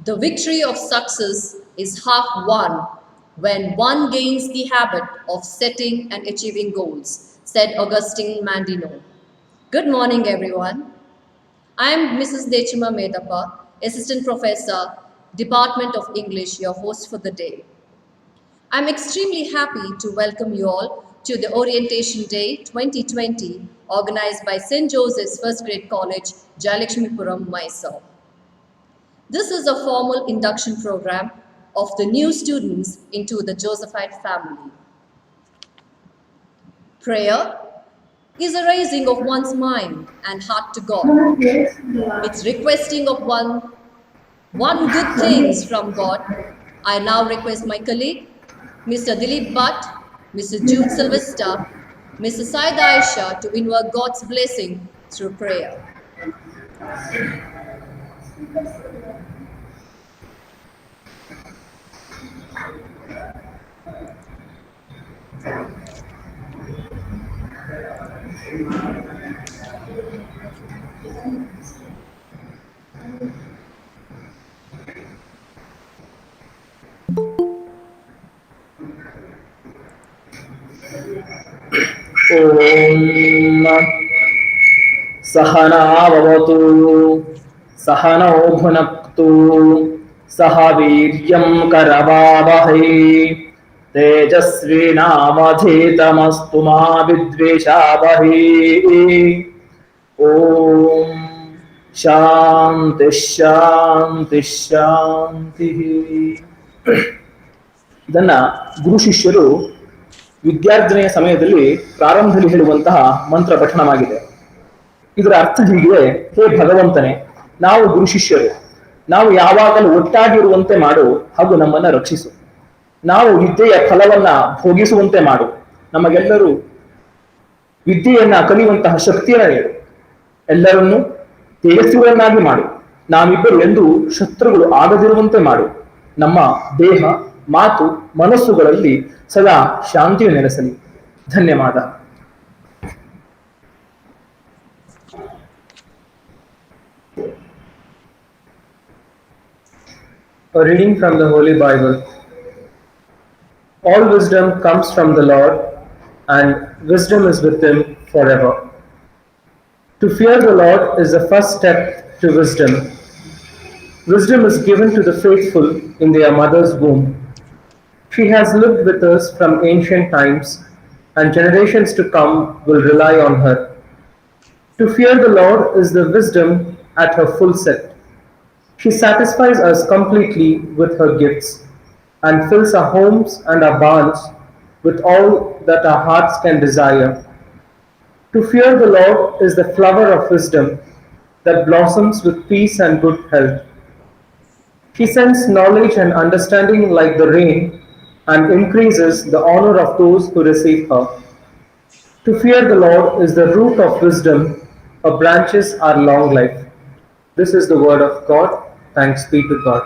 The victory of success is half won when one gains the habit of setting and achieving goals, said Augustine Mandino. Good morning, everyone. I am Mrs. Dechima Medappa, Assistant Professor, Department of English, your host for the day. I'm extremely happy to welcome you all to the Orientation Day 2020 organized by St. Joseph's First Grade College, Jayalakshmipuram, Mysuru. This is a formal induction program of the new students into the Josephite family. Prayer is a raising of one's mind and heart to God. It's requesting of one good things from God. I now request my colleague, Mr. Dilip Bhatt, Mr. Jude Sylvester, Mrs. Saida Aisha to invoke God's blessing through prayer. ॐ सहनावतु सहनौ भुनक्तु सह वीर्यं करवावहै तेजस्विनावधीतमस्तु मा विद्विषावहै ॐ शान्तिः शान्तिः शान्तिः ಇದನ್ನ ಗುರು ಶಿಷ್ಯರು ವಿದ್ಯಾರ್ಜನೆಯ ಸಮಯದಲ್ಲಿ ಪ್ರಾರಂಭದಲ್ಲಿ ಹೇಳುವಂತಹ ಮಂತ್ರ ಪಠಣವಾಗಿದೆ. ಇದರ ಅರ್ಥ ಹೀಗಿದೆ: ಹೇ ಭಗವಂತನೇ, ನಾವು ಗುರು ಶಿಷ್ಯರು, ನಾವು ಯಾವಾಗಲೂ ಒಟ್ಟಾಗಿರುವಂತೆ ಮಾಡು ಹಾಗೂ ನಮ್ಮನ್ನ ರಕ್ಷಿಸು. ನಾವು ವಿದ್ಯೆಯ ಫಲವನ್ನ ಭೋಗಿಸುವಂತೆ ಮಾಡು. ನಮಗೆಲ್ಲರೂ ವಿದ್ಯೆಯನ್ನ ಕಲಿಯುವಂತಹ ಶಕ್ತಿಯನ್ನು ನೀಡು. ಎಲ್ಲರನ್ನೂ ತೇಜಸ್ವಿಗಳನ್ನಾಗಿ ಮಾಡು. ನಾವಿಬ್ಬರು ಎಂದು ಶತ್ರುಗಳು ಆಗದಿರುವಂತೆ ಮಾಡು. ನಮ್ಮ ದೇಹ, ಮಾತು, ಮನಸ್ಸುಗಳಲ್ಲಿ ಸದಾ ಶಾಂತಿಯು ನೆಲೆಸಲಿ. ಧನ್ಯವಾದ. A reading from the Holy Bible. All wisdom comes from the Lord, and wisdom is with him forever. To fear the Lord is the first step to wisdom. Wisdom is given to the faithful in their mother's womb. She has lived with us from ancient times, and generations to come will rely on her. To fear the Lord is the wisdom at her full set. She satisfies us completely with her gifts, and fills our homes and our barns with all that our hearts can desire. To fear the Lord is the flower of wisdom that blossoms with peace and good health. She sends knowledge and understanding like the rain, and increases the honor of those who receive her. To fear the Lord is the root of wisdom, her branches are long life. This is the word of God. Thanks be to God.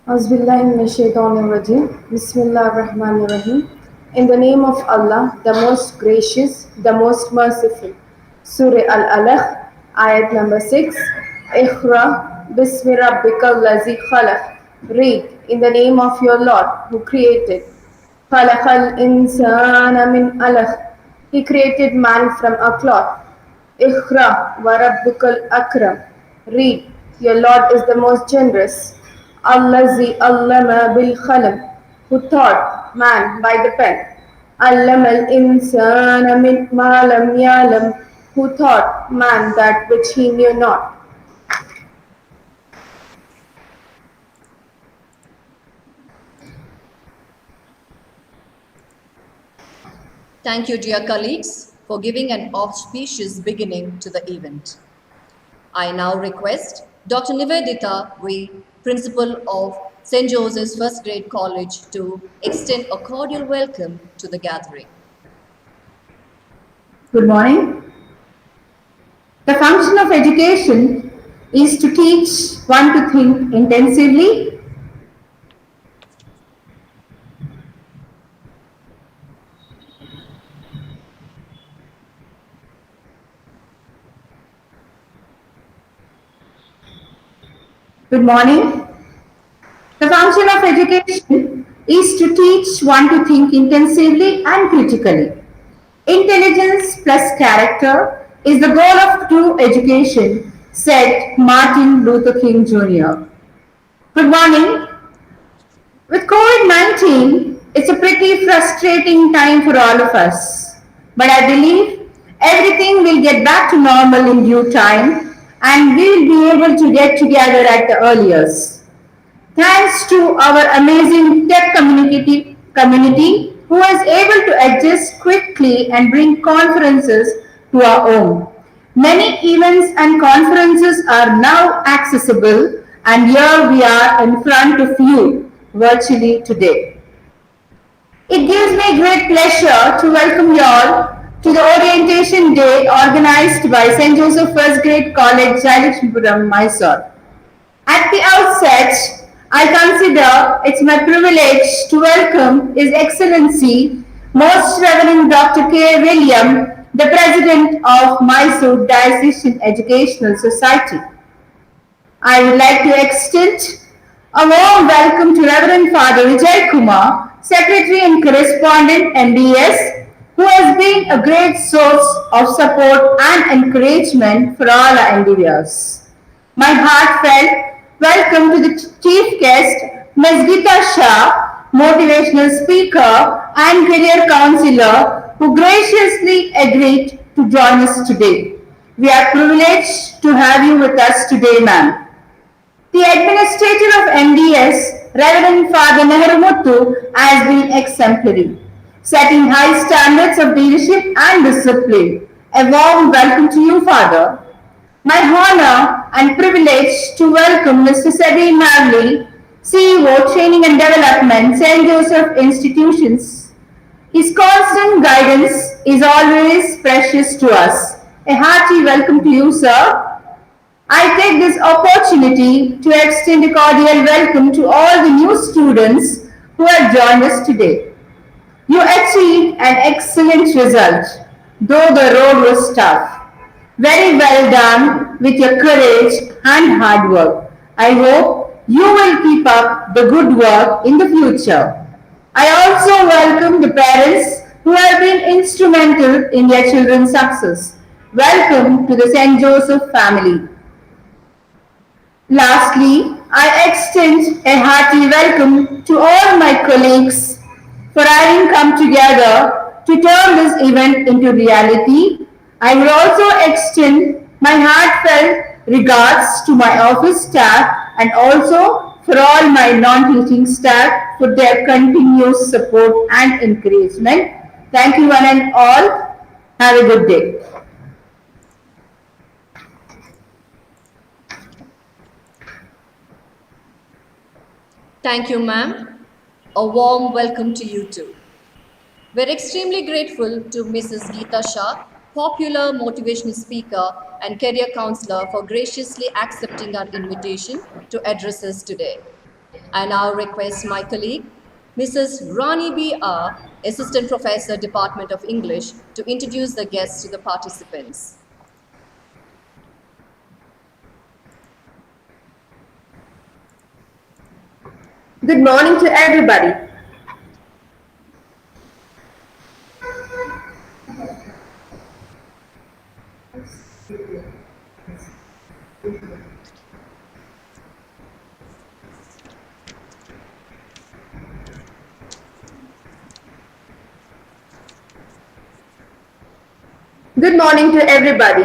Bismillahirrahmanirrahim. In the name of Allah, the most gracious, the most merciful. Surah Al-Alaq, ayat number 6. Iqra bismi rabbikal lazi khalaq. Read in the name of your Lord who created. Khalaqal insana min alaq. He created man from a cloth. Iqra wa rabbukal akram. Read, your Lord is the most generous. Allazi allama bil qalam. Who taught man by the pen. Allamal insana min ma lam ya'lam. Who taught man that which he knew not. Thank you, dear colleagues, for giving an auspicious beginning to the event. I now request Dr. Nivedita V, Principal of St. Joseph's First Grade College, to extend a cordial welcome to the gathering. Good morning. The function of education is to teach one to think intensively, Good morning. The function of education is to teach one to think intensively and critically. Intelligence plus character is the goal of true education, said Martin Luther King Jr. Good morning. With COVID 19, it's a pretty frustrating time for all of us. But I believe everything will get back to normal in due time and we'll be able to get together at the earliest. Thanks to our amazing tech community who was able to adjust quickly and bring conferences to our home. Many events and conferences are now accessible, and here we are in front of you virtually today. It gives me great pleasure to welcome you all to the Orientation Day organized by St. Joseph First Grade College, Jayalakshmipuram, Mysuru. At the outset, I consider it's my privilege to welcome His Excellency Most Reverend Dr. K. William, the President of Mysuru Diocesan Educational Society. I would like to extend a warm welcome to Reverend Father Vijay Kumar, Secretary and Correspondent MDS, who has been a great source of support and encouragement for all our endeavors. My heartfelt welcome to the chief guest, Ms. Geeta Shah, motivational speaker and career counselor, who graciously agreed to join us today. We are privileged to have you with us today, ma'am. The administrator of MDS, Reverend Father Nehrumuthu, has been exemplary, setting high standards of leadership and discipline. A warm welcome to you, Father. My honor and privilege to welcome Mr. Sebi Mavli, CEO, Training and Development, St. Joseph Institutions. His constant guidance is always precious to us. A hearty welcome to you, sir. I take this opportunity to extend a cordial welcome to all the new students who have joined us today. You achieved an excellent result, though the road was tough. Very well done with your courage and hard work. I hope you will keep up the good work in the future. I also welcome the parents who have been instrumental in their children's success. Welcome to the St. Joseph family. Lastly, I extend a hearty welcome to all my colleagues for having come together to turn this event into reality. I will also extend my heartfelt regards to my office staff and also for all my non-teaching staff for their continuous support and encouragement. Thank you one and all. Have a good day. Thank you, ma'am. A warm welcome to you too. We're extremely grateful to Mrs. Geeta Shah, popular motivational speaker and career counselor, for graciously accepting our invitation to address us today. I now request my colleague, Mrs. Rani B.R., Assistant Professor, Department of English, to introduce the guests to the participants. Good morning to everybody. Good morning to everybody.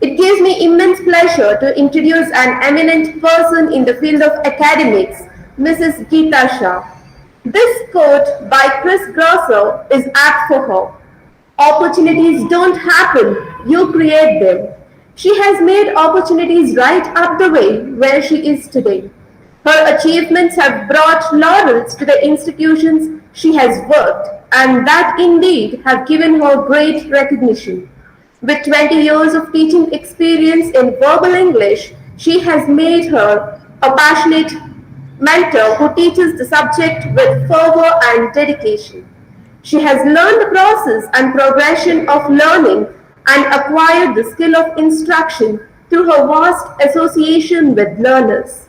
It gives me immense pleasure to introduce an eminent person in the field of academics, Mrs. Geeta Shah. This quote by Chris Grosser is apt for her. Opportunities don't happen, you create them. She has made opportunities right up the way where she is today. Her achievements have brought laurels to the institutions she has worked, and that indeed have given her great recognition. With 20 years of teaching experience in verbal English, she has made her a passionate mentor who teaches the subject with fervor and dedication. She has learned the process and progression of learning and acquired the skill of instruction through her vast association with learners.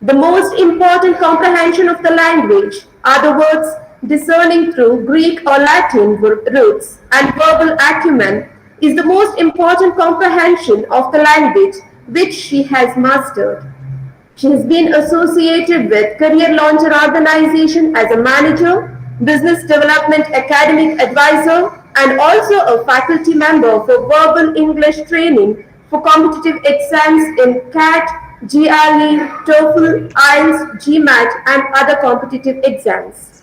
The most important comprehension of the language are the words discerning through Greek or Latin roots, and verbal acumen is the most important comprehension of the language which she has mastered. She has been associated with Career Launcher Organization as a manager, business development academic advisor, and also a faculty member for verbal English training for competitive exams in CAT, GRE, TOEFL, IELTS, GMAT, and other competitive exams.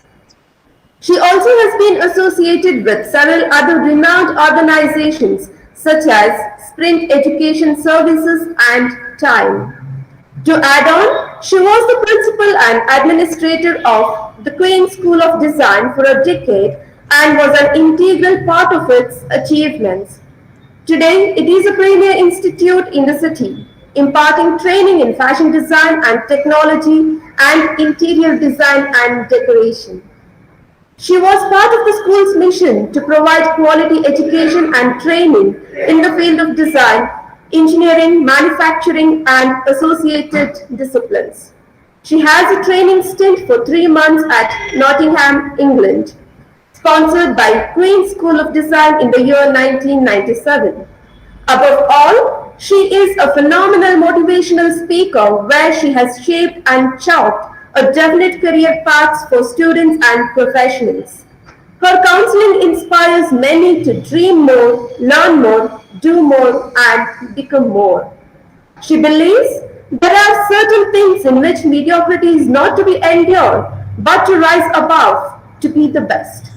She also has been associated with several other renowned organizations such as Sprint Education Services and Time. To add on, she was the principal and administrator of the Queen School of Design for a decade and was an integral part of its achievements. Today, it is a premier institute in the city, imparting training in fashion design and technology and interior design and decoration. She was part of the school's mission to provide quality education and training in the field of design, engineering, manufacturing, and associated disciplines. She has a training stint for 3 months at Nottingham, England, sponsored by Queen's School of Design in the year 1997. Above all, she is a phenomenal motivational speaker where she has shaped and charted a definite career paths for students and professionals. Her counseling inspires many to dream more, learn more, do more, and become more. She believes there are certain things in which mediocrity is not to be endured, but to rise above to be the best.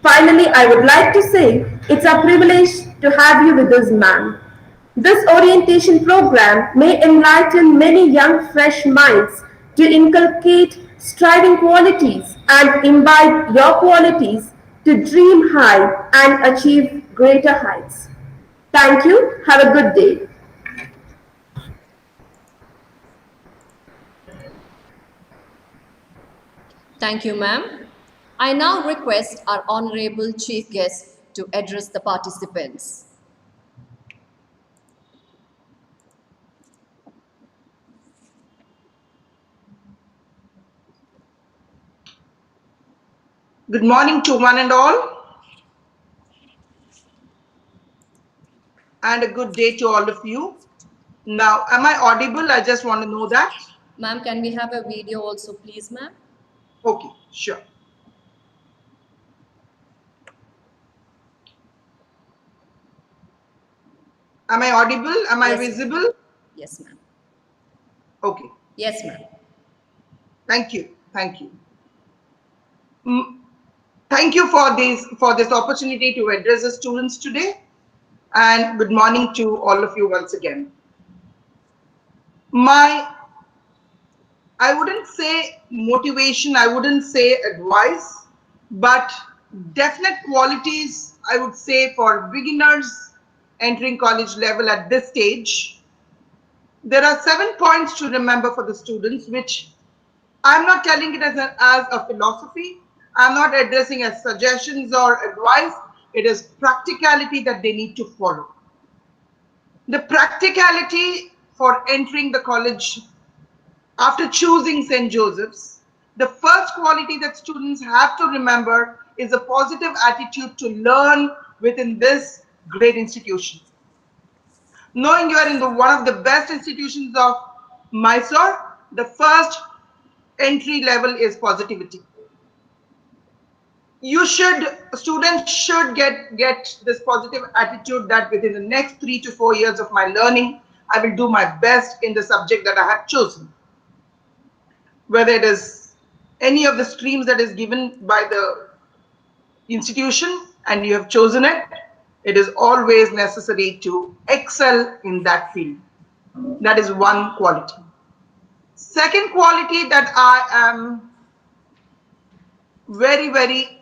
Finally, I would like to say it's a privilege to have you with us, ma'am. This orientation program may enlighten many young, fresh minds to inculcate striving qualities and imbibe your qualities to dream high and achieve greater heights. Thank you. Have a good day. Thank you, ma'am. I now request our Honorable Chief Guest to address the participants. Good morning to one and all, and a good day to all of you. Now, am I audible? I just want to know that. Ma'am, can we have a video also, please, ma'am? Okay, sure. Am I audible? Am I Yes. visible? Yes, ma'am. Okay. Yes, ma'am. Thank you. Thank you. Thank you for this opportunity to address the students today, and good morning to all of you once again. I wouldn't say motivation, I wouldn't say advice, but definite qualities, I would say, for beginners entering college level at this stage. There are 7 points to remember for the students, which I'm not telling it as a philosophy. I'm not addressing as suggestions or advice. It is practicality that they need to follow. The practicality for entering the college after choosing St. Joseph's, the first quality that students have to remember is a positive attitude to learn within this great institution. Knowing you are in one of the best institutions of Mysore, the first entry level is positivity. Students should get this positive attitude that within the next 3 to 4 years of my learning, I will do my best in the subject that I have chosen. Whether it is any of the streams that is given by the institution and you have chosen it, it is always necessary to excel in that field. That is one quality. Second quality that I am very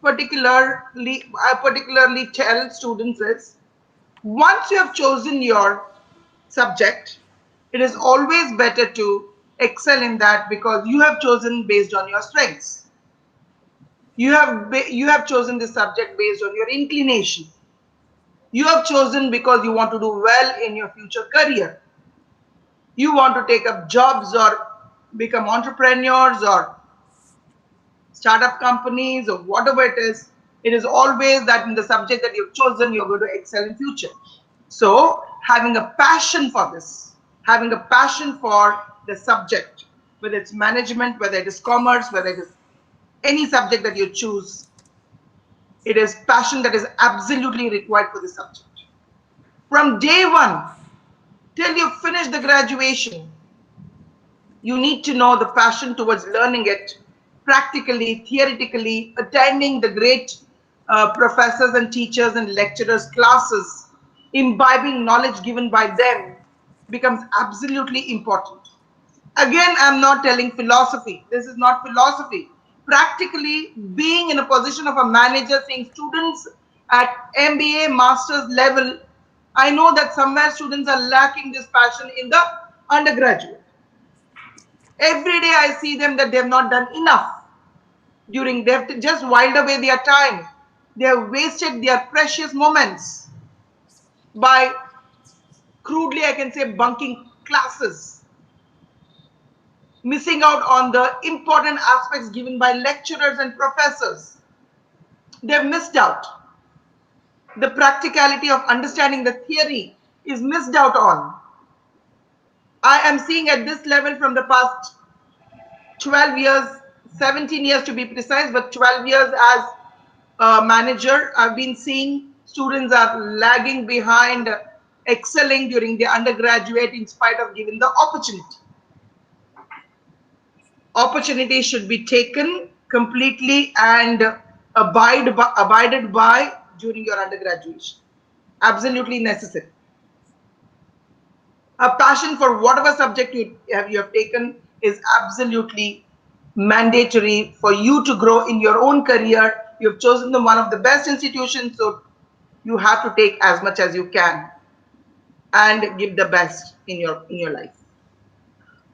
particularly tell students is, once you have chosen your subject, it is always better to excel in that because you have chosen based on your strengths. You have chosen this subject based on your inclination. You have chosen because you want to do well in your future career. you want to take up jobs or become entrepreneurs or startup companies or whatever it is always that in the subject that you've chosen, you're going to excel in future. So having a passion for this, having a passion for the subject, whether it's management, whether it is commerce, whether it is any subject that you choose, it is passion that is absolutely required for the subject. From day one till you finish the graduation, you need to know the passion towards learning it practically, theoretically, attending the great professors and teachers and lecturers' classes, imbibing knowledge given by them becomes absolutely important. Again, I'm not telling philosophy. This is not philosophy. Practically, being in a position of a manager, seeing students at MBA, master's level, I know that somewhere students are lacking this passion in the undergraduate. Every day I see them that they have not done enough during, they have just whiled away their time. They have wasted their precious moments by, crudely I can say, bunking classes, missing out on the important aspects given by lecturers and professors. They have missed out. The practicality of understanding the theory is missed out on. I am seeing at this level from the past 12 years, 17 years to be precise, but 12 years as a manager, I've been seeing students are lagging behind excelling during the undergraduate in spite of giving the opportunity. Opportunity should be taken completely and abided by during your undergraduation. Absolutely necessary. A passion for whatever subject you have taken is absolutely mandatory for you to grow in your own career. You've chosen one of the best institutions, so you have to take as much as you can and give the best in your life.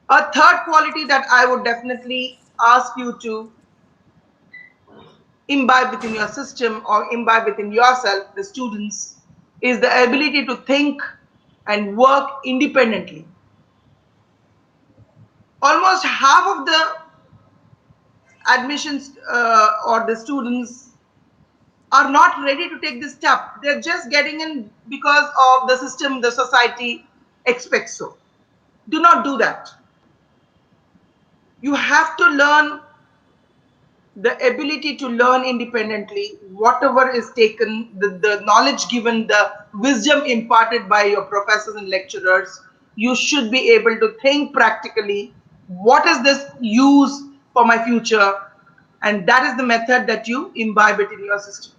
A third quality that I would definitely ask you to imbibe within your system or imbibe within yourself, the students, is the ability to think and work independently. Almost half of the admissions or the students are not ready to take this step. They're just getting in because of the system, the society expects so. Do not do that. You have to learn the ability to learn independently, whatever is taken, the knowledge given, the wisdom imparted by your professors and lecturers. You should be able to think practically, what is this use for my future? And that is the method that you imbibe it in your system.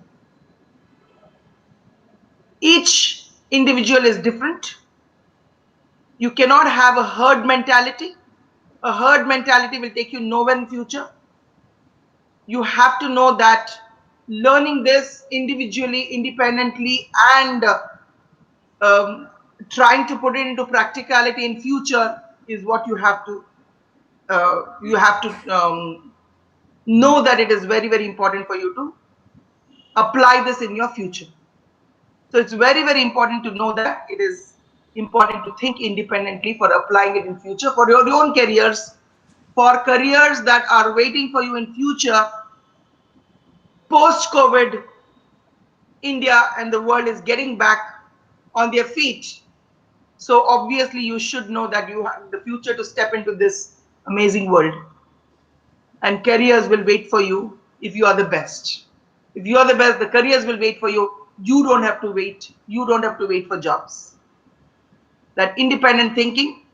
Each individual is different. You cannot have a herd mentality. A herd mentality will take you nowhere in future. You have to know that learning this individually, independently, and trying to put it into practicality in future is what you have to know, that it is very, very important for you to apply this in your future. So it's very, very important to know that it is important to think independently for applying it in future for your own careers, for careers that are waiting for you in future. Post-COVID, India and the world is getting back on their feet. So obviously you should know that you have the future to step into this amazing world. And careers will wait for you if you are the best. If you are the best, the careers will wait for you. You don't have to wait. You don't have to wait for jobs. That independent thinking.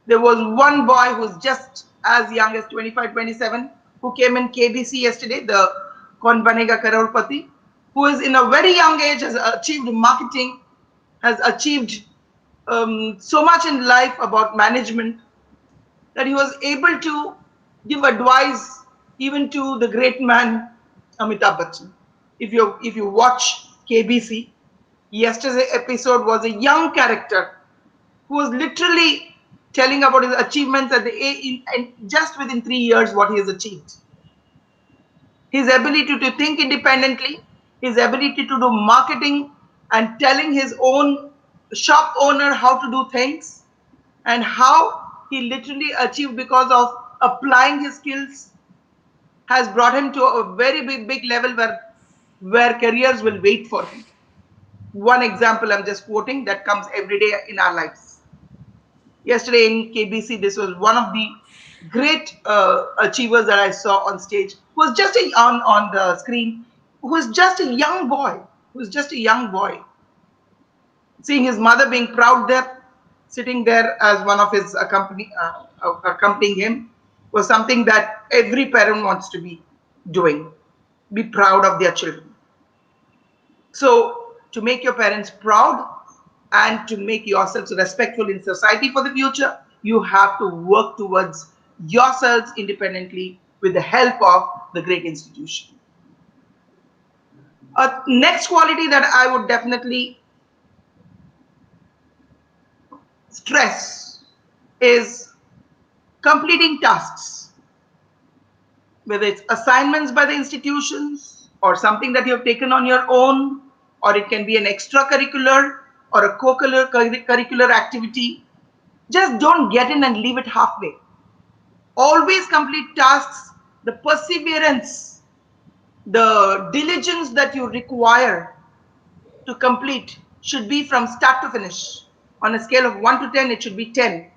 There was one boy who's just as young as 25, 27, who came in KBC yesterday, the Kaun Banega Crorepati, who is in a very young age, has achieved marketing, has achieved so much in life about management, that he was able to give advice even to the great man Amitabh Bachchan. If you watch KBC, yesterday's episode was a young character who was literally telling about his achievements at the age, and just within 3 years what he has achieved. His ability to think independently, his ability to do marketing and telling his own shop owner how to do things, and how he literally achieved because of applying his skills has brought him to a very big level where careers will wait for him. One example I'm just quoting that comes every day in our lives. Yesterday in KBC, this was one of the great achievers that I saw on stage. Who was just on the screen, who was just a young boy, who was just a young boy. Seeing his mother being proud there, sitting there as one of his accompanying him, was something that every parent wants to be doing. Be proud of their children. So, to make your parents proud and to make yourselves respectful in society for the future, you have to work towards yourselves independently with the help of the great institution. A next quality that I would definitely stress is completing tasks, whether it's assignments by the institutions or something that you have taken on your own, or it can be an extracurricular or a co-curricular activity. Just don't get in and leave it halfway. Always complete tasks. The perseverance, the diligence that you require to complete should be from start to finish. On a scale of 1 to 10, it should be 10.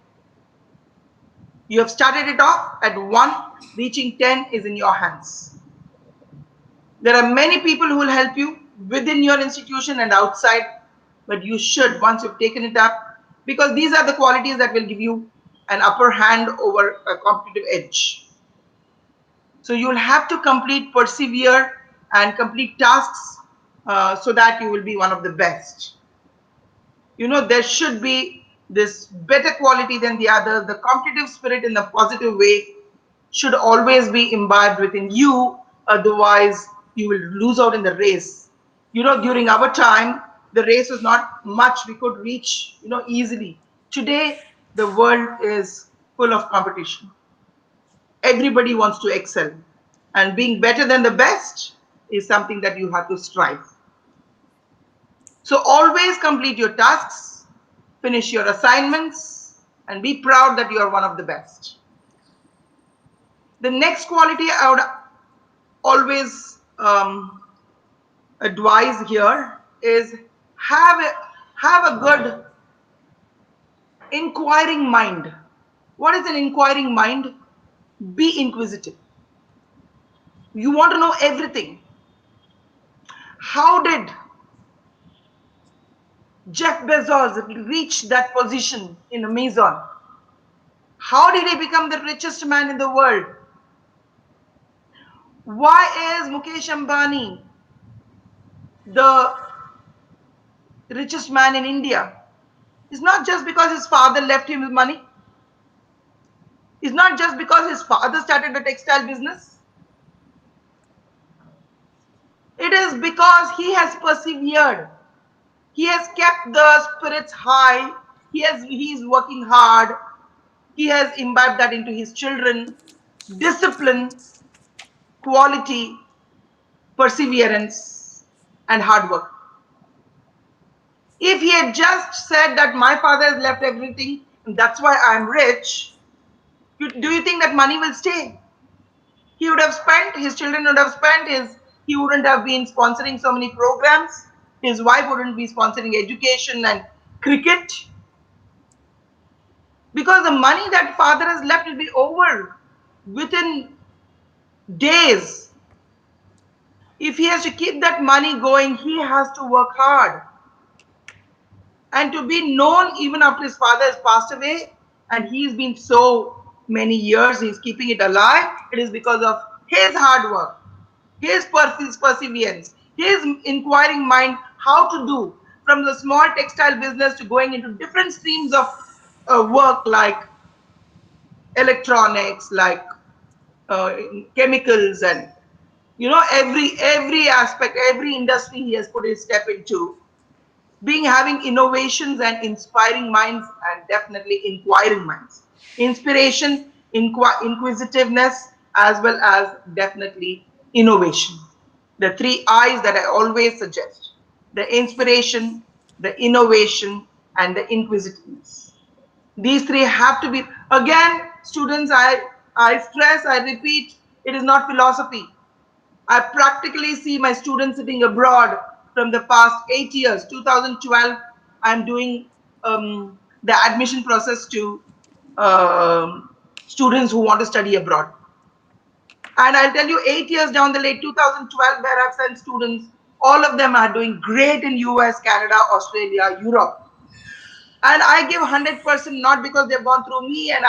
You have started it off at 1, reaching 10 is in your hands. There are many people who will help you within your institution and outside, but you should, once you've taken it up, because these are the qualities that will give you an upper hand over a competitive edge. So you'll have to persevere, and complete tasks so that you will be one of the best. There should be this better quality than the other. The competitive spirit in a positive way should always be imbibed within you, otherwise you will lose out in the race. During our time, the race was not much we could reach easily. Today the world is full of competition. Everybody wants to excel, and being better than the best is something that you have to strive. So always complete your tasks, finish your assignments, and be proud that you are one of the best. The next quality I would always advise here is have a good inquiring mind. What is an inquiring mind? Be inquisitive. You want to know everything. How did Jeff Bezos reach that position in Amazon? How did he become the richest man in the world? Why is Mukesh Ambani the richest man in India? It's not just because his father left him with money. It's not just because his father started a textile business. It is because he has persevered. He has kept the spirits high. He is working hard. He has imbibed that into his children. Discipline, quality, perseverance, and hard work. If he had just said that my father has left everything and that's why I'm rich, do you think that money will stay? He would have spent, his children would have spent, he wouldn't have been sponsoring so many programs. His wife wouldn't be sponsoring education and cricket. Because the money that father has left will be over within days. If he has to keep that money going, he has to work hard. And to be known even after his father has passed away, and he's been so many years, he's keeping it alive, it is because of his hard work, his perseverance, his inquiring mind, how to do from the small textile business to going into different streams of work like electronics, like chemicals, and every aspect, every industry he has put his step into. Having innovations and inspiring minds, and definitely inquiring minds. Inspiration, inquisitiveness, as well as definitely innovation. The 3 I's that I always suggest: the inspiration, the innovation, and the inquisitiveness. These three have to be, again, students, I stress, I repeat, it is not philosophy. I practically see my students sitting abroad from the past 8 years. 2012, I'm doing the admission process to students who want to study abroad. And I'll tell you, 8 years down the lane, 2012, where I've sent students, all of them are doing great in US, Canada, Australia, Europe. And I give 100% not because they've gone through me and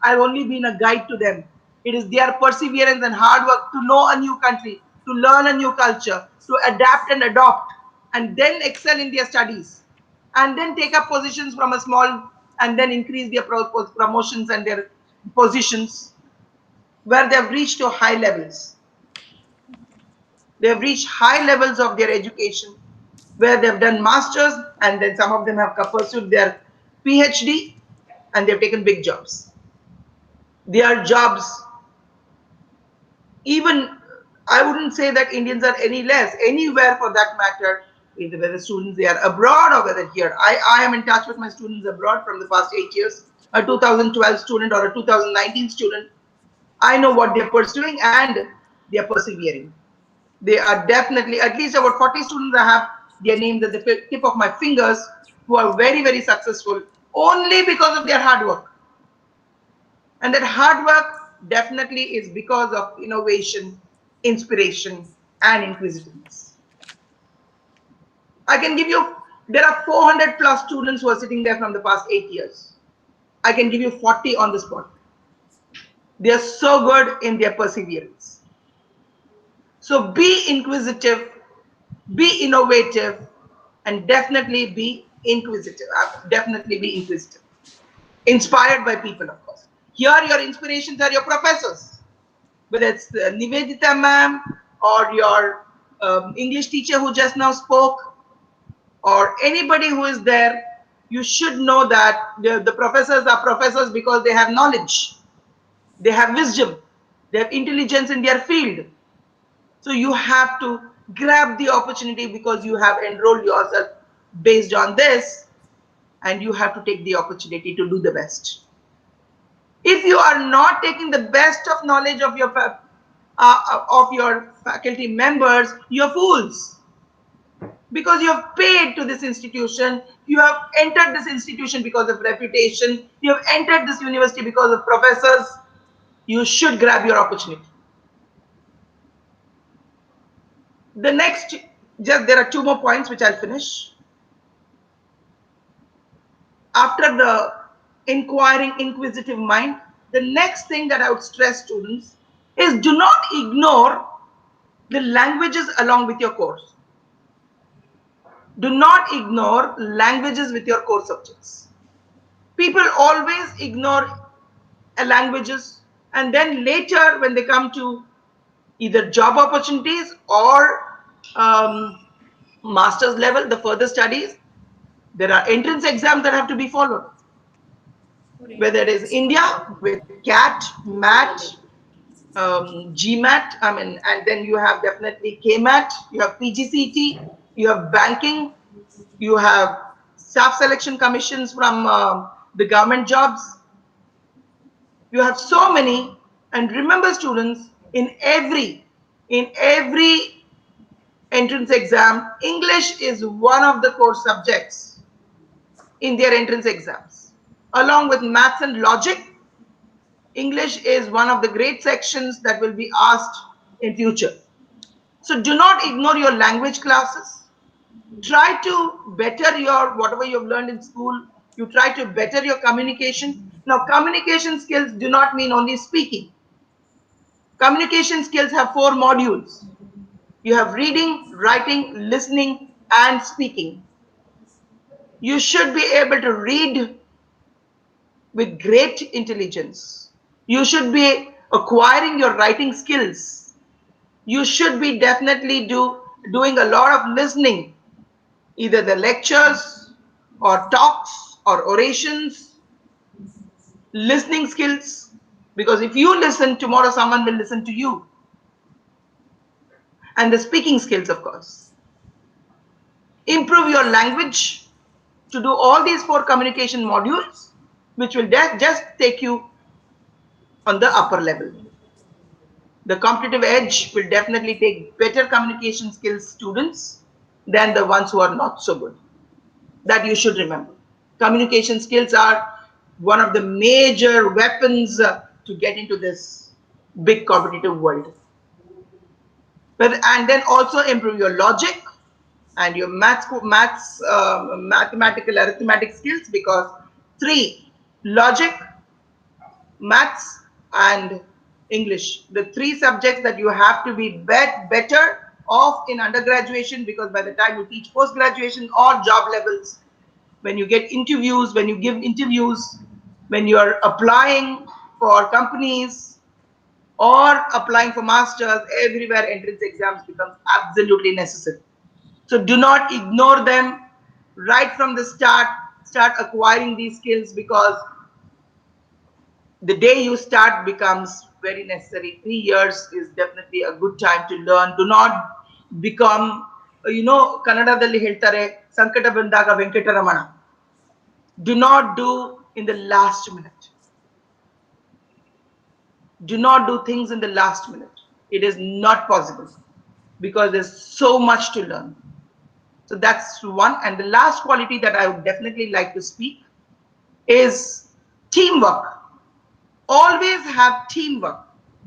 I've only been a guide to them. It is their perseverance and hard work to know a new country, to learn a new culture, to adapt and adopt, and then excel in their studies, and then take up positions from a small, and then increase their promotions and their positions where they've reached to high levels. They've reached high levels of their education where they've done masters, and then some of them have pursued their PhD, and they've taken big jobs. Their jobs, even, I wouldn't say that Indians are any less, anywhere for that matter, either whether students they are abroad or whether here. I am in touch with my students abroad from the past 8 years, a 2012 student or a 2019 student. I know what they're pursuing and they're persevering. They are definitely, at least about 40 students I have their names at the tip of my fingers, who are very, very successful only because of their hard work. And that hard work definitely is because of innovation, inspiration, and inquisitiveness. I can give you, there are 400 plus students who are sitting there from the past 8 years. I can give you 40 on the spot. They are so good in their perseverance. So be inquisitive, be innovative, and definitely be inquisitive. Definitely be inquisitive. Inspired by people, of course. Here, your inspirations are your professors, whether it's Nivedita ma'am or your English teacher who just now spoke, or anybody who is there. You should know that the professors are professors because they have knowledge, they have wisdom, they have intelligence in their field. So you have to grab the opportunity because you have enrolled yourself based on this, and you have to take the opportunity to do the best. If you are not taking the best of knowledge of your faculty members, you're fools. Because you have paid to this institution, you have entered this institution because of reputation, you have entered this university because of professors, you should grab your opportunity. The next, just there are two more points which I'll finish. After the inquiring, inquisitive mind, the next thing that I would stress students is do not ignore the languages along with your course. Do not ignore languages with your core subjects. People always ignore languages, and then later when they come to either job opportunities or master's level, the further studies, there are entrance exams that have to be followed. Whether it is India with CAT, MAT, GMAT, and then you have definitely KMAT, you have PGCT, you have banking, you have staff selection commissions from the government jobs. You have so many, and remember students, in every entrance exam, English is one of the core subjects in their entrance exams. Along with maths and logic, English is one of the great sections that will be asked in future. So do not ignore your language classes. Try to better your, whatever you've learned in school, you try to better your communication. Now, communication skills do not mean only speaking. Communication skills have 4 modules. You have reading, writing, listening, and speaking. You should be able to read with great intelligence. You should be acquiring your writing skills. You should be definitely doing a lot of listening, either the lectures or talks or orations, listening skills, because if you listen, tomorrow someone will listen to you. And the speaking skills, of course. Improve your language to do all these 4 communication modules. which will just take you on the upper level. The competitive edge will definitely take better communication skills students than the ones who are not so good. That you should remember. Communication skills are one of the major weapons to get into this big competitive world. And then also improve your logic and your mathematical arithmetic skills, because three, logic, maths, and English, the three subjects that you have to be better off in undergraduation, because by the time you teach post graduation or job levels, when you get interviews, when you give interviews, when you are applying for companies or applying for masters, everywhere entrance exams becomes absolutely necessary. So do not ignore them right from the start. Start acquiring these skills, because the day you start becomes very necessary. 3 years is definitely a good time to learn. Do not become, Kannadadalli ಹೇಳ್ತಾರೆ ಸಂಕಟ ಬಂದಾಗ Venkataramana. Do not do in the last minute. Do not do things in the last minute. It is not possible, because there's so much to learn. So that's one. And the last quality that I would definitely like to speak is teamwork. Always have teamwork.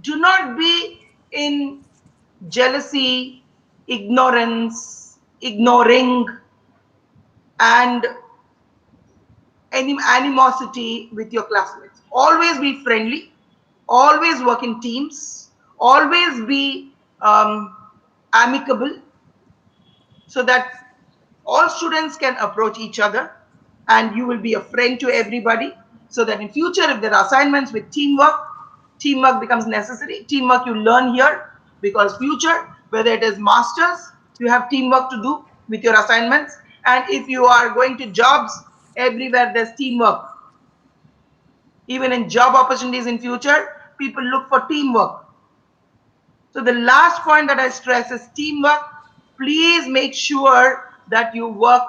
Do not be in jealousy, ignorance, ignoring, and animosity with your classmates. Always be friendly, always work in teams, always be amicable, so that all students can approach each other and you will be a friend to everybody, so that in future, if there are assignments with teamwork becomes necessary. Teamwork you learn here, because future, whether it is masters, you have teamwork to do with your assignments, and if you are going to jobs, everywhere there's teamwork. Even in job opportunities in future, people look for teamwork. So the last point that I stress is teamwork. Please make sure that you work,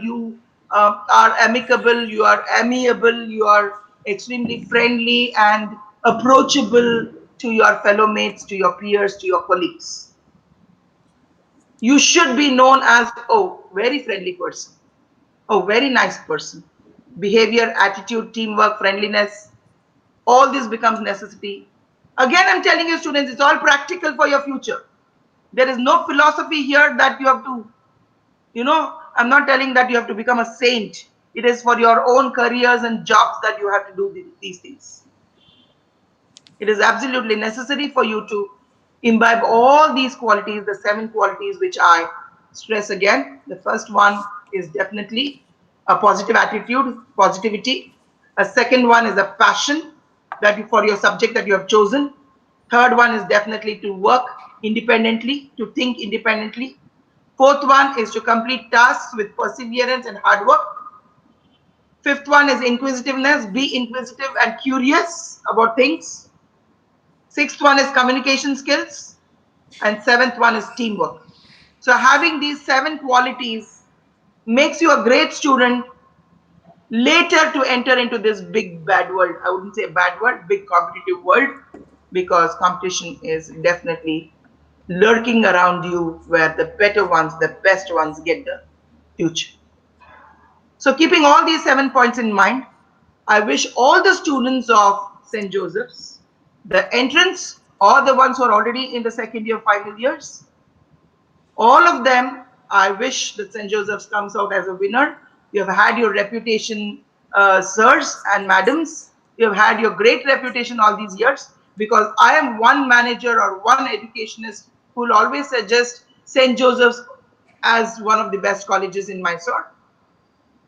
you are amicable, you are amiable, you are extremely friendly and approachable to your fellow mates, to your peers, to your colleagues. You should be known as, oh, very friendly person, oh, very nice person. Behavior, attitude, teamwork, friendliness, all this becomes necessity. Again, I'm telling you, students, it's all practical for your future. There is no philosophy here that you have to, I'm not telling that you have to become a saint. It is for your own careers and jobs that you have to do these things. It is absolutely necessary for you to imbibe all these qualities, the 7 qualities which I stress again. The first one is definitely a positive attitude, positivity. A second one is a passion for your subject that you have chosen. Third one is definitely to work independently, to think independently. Fourth one is to complete tasks with perseverance and hard work. Fifth one is inquisitiveness, be inquisitive and curious about things. Sixth one is communication skills. And seventh one is teamwork. So having these 7 qualities makes you a great student later to enter into this big bad world. I wouldn't say bad world, big competitive world, because competition is definitely lurking around you, where the better ones, the best ones get the future. So keeping all these 7 points in mind, I wish all the students of St. Joseph's, the entrance or the ones who are already in the second year, final years, all of them, I wish that St. Joseph's comes out as a winner. You have had your reputation, sirs and madams. You have had your great reputation all these years, because I am one manager or one educationist who will always suggest St. Joseph's as one of the best colleges in Mysore.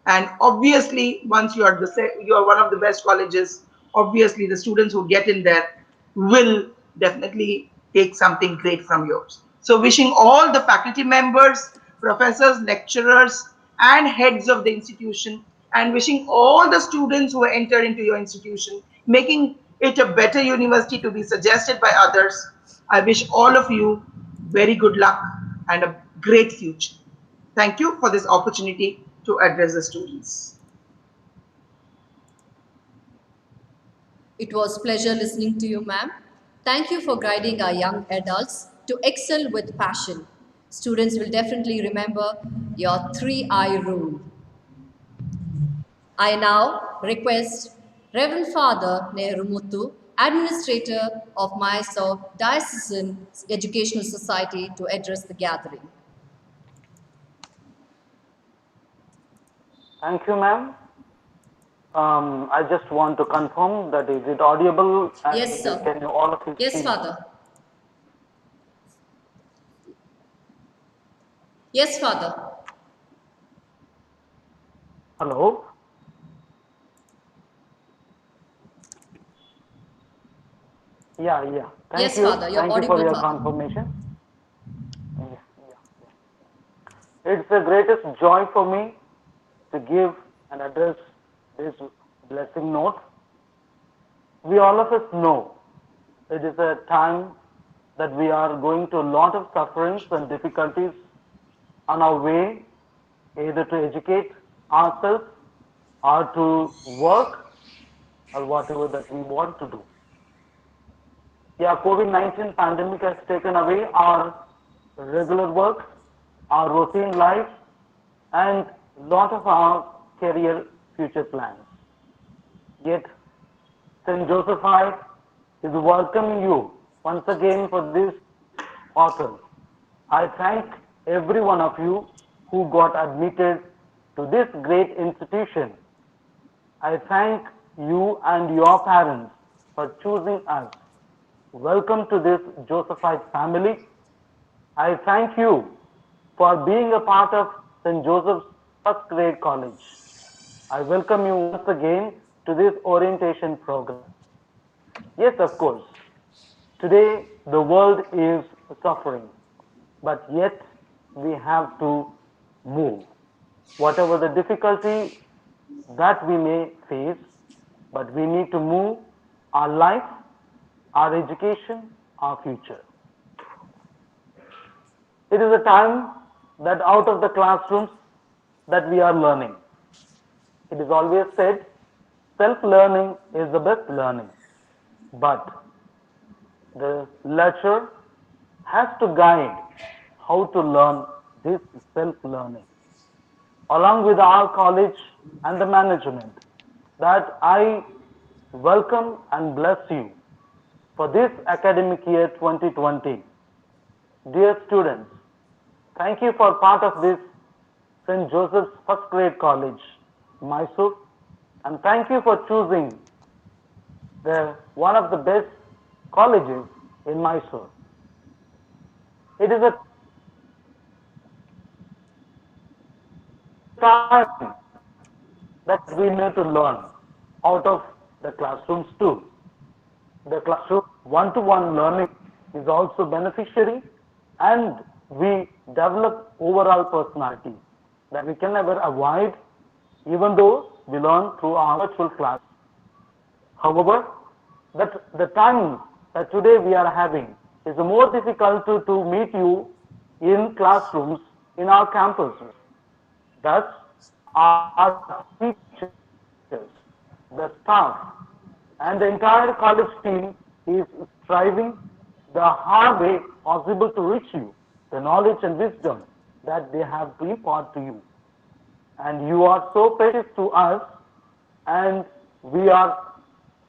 And obviously, once you are one of the best colleges, obviously the students who get in there will definitely take something great from yours. So wishing all the faculty members, professors, lecturers, and heads of the institution, and wishing all the students who enter into your institution, making it a better university to be suggested by others. I wish all of you very good luck and a great future. Thank you for this opportunity to address the students. It was pleasure listening to you, ma'am. Thank you for guiding our young adults to excel with passion. Students will definitely remember your 3I rule. I now request Reverend Father Nehru Muthu, Administrator of Mysore Diocesan Educational Society, to address the gathering. Thank you, ma'am. I just want to confirm that is it audible and Yes, sir. can you all of you Yes, see? Father. Yes, Father. Hello? Yeah. Thank Yes, you. Father. You're Thank you for audible, your Father. confirmation. It's the greatest joy for me to give and address this blessing note. We all of us know it is a time that we are going to a lot of sufferings and difficulties on our way either to educate ourselves or to work or whatever that we want to do. Yeah, COVID-19 pandemic has taken away our regular work, our routine life, and lot of our career future plans. Yet, St. Josephite is welcoming you once again for this autumn. I thank every one of you who got admitted to this great institution. I thank you and your parents for choosing us. Welcome to this Josephite family. I thank you for being a part of St. Joseph's first grade college. I welcome you once again to this orientation program. Yes, of course, today the world is suffering, but yet we have to move. Whatever the difficulty that we may face, but we need to move our life, our education, our future. It is a time that out of the classrooms that we are learning. It is always said, self-learning is the best learning. But the lecturer has to guide how to learn this self-learning. Along with our college and the management, that I welcome and bless you for this academic year 2020. Dear students, thank you for part of this St. Joseph's First Grade College, Mysuru, and thank you for choosing one of the best colleges in Mysuru. It is a time that we need to learn out of the classrooms too. The classroom one-to-one learning is also beneficiary, and we develop overall personality that we can never avoid even though we learn through our virtual class. However, that the time that today we are having is more difficult to meet you in classrooms in our campuses. Thus, our teachers, the staff, and the entire college team is striving the hard way possible to reach you, the knowledge and wisdom that they have to impart to you. And you are so precious to us, and we are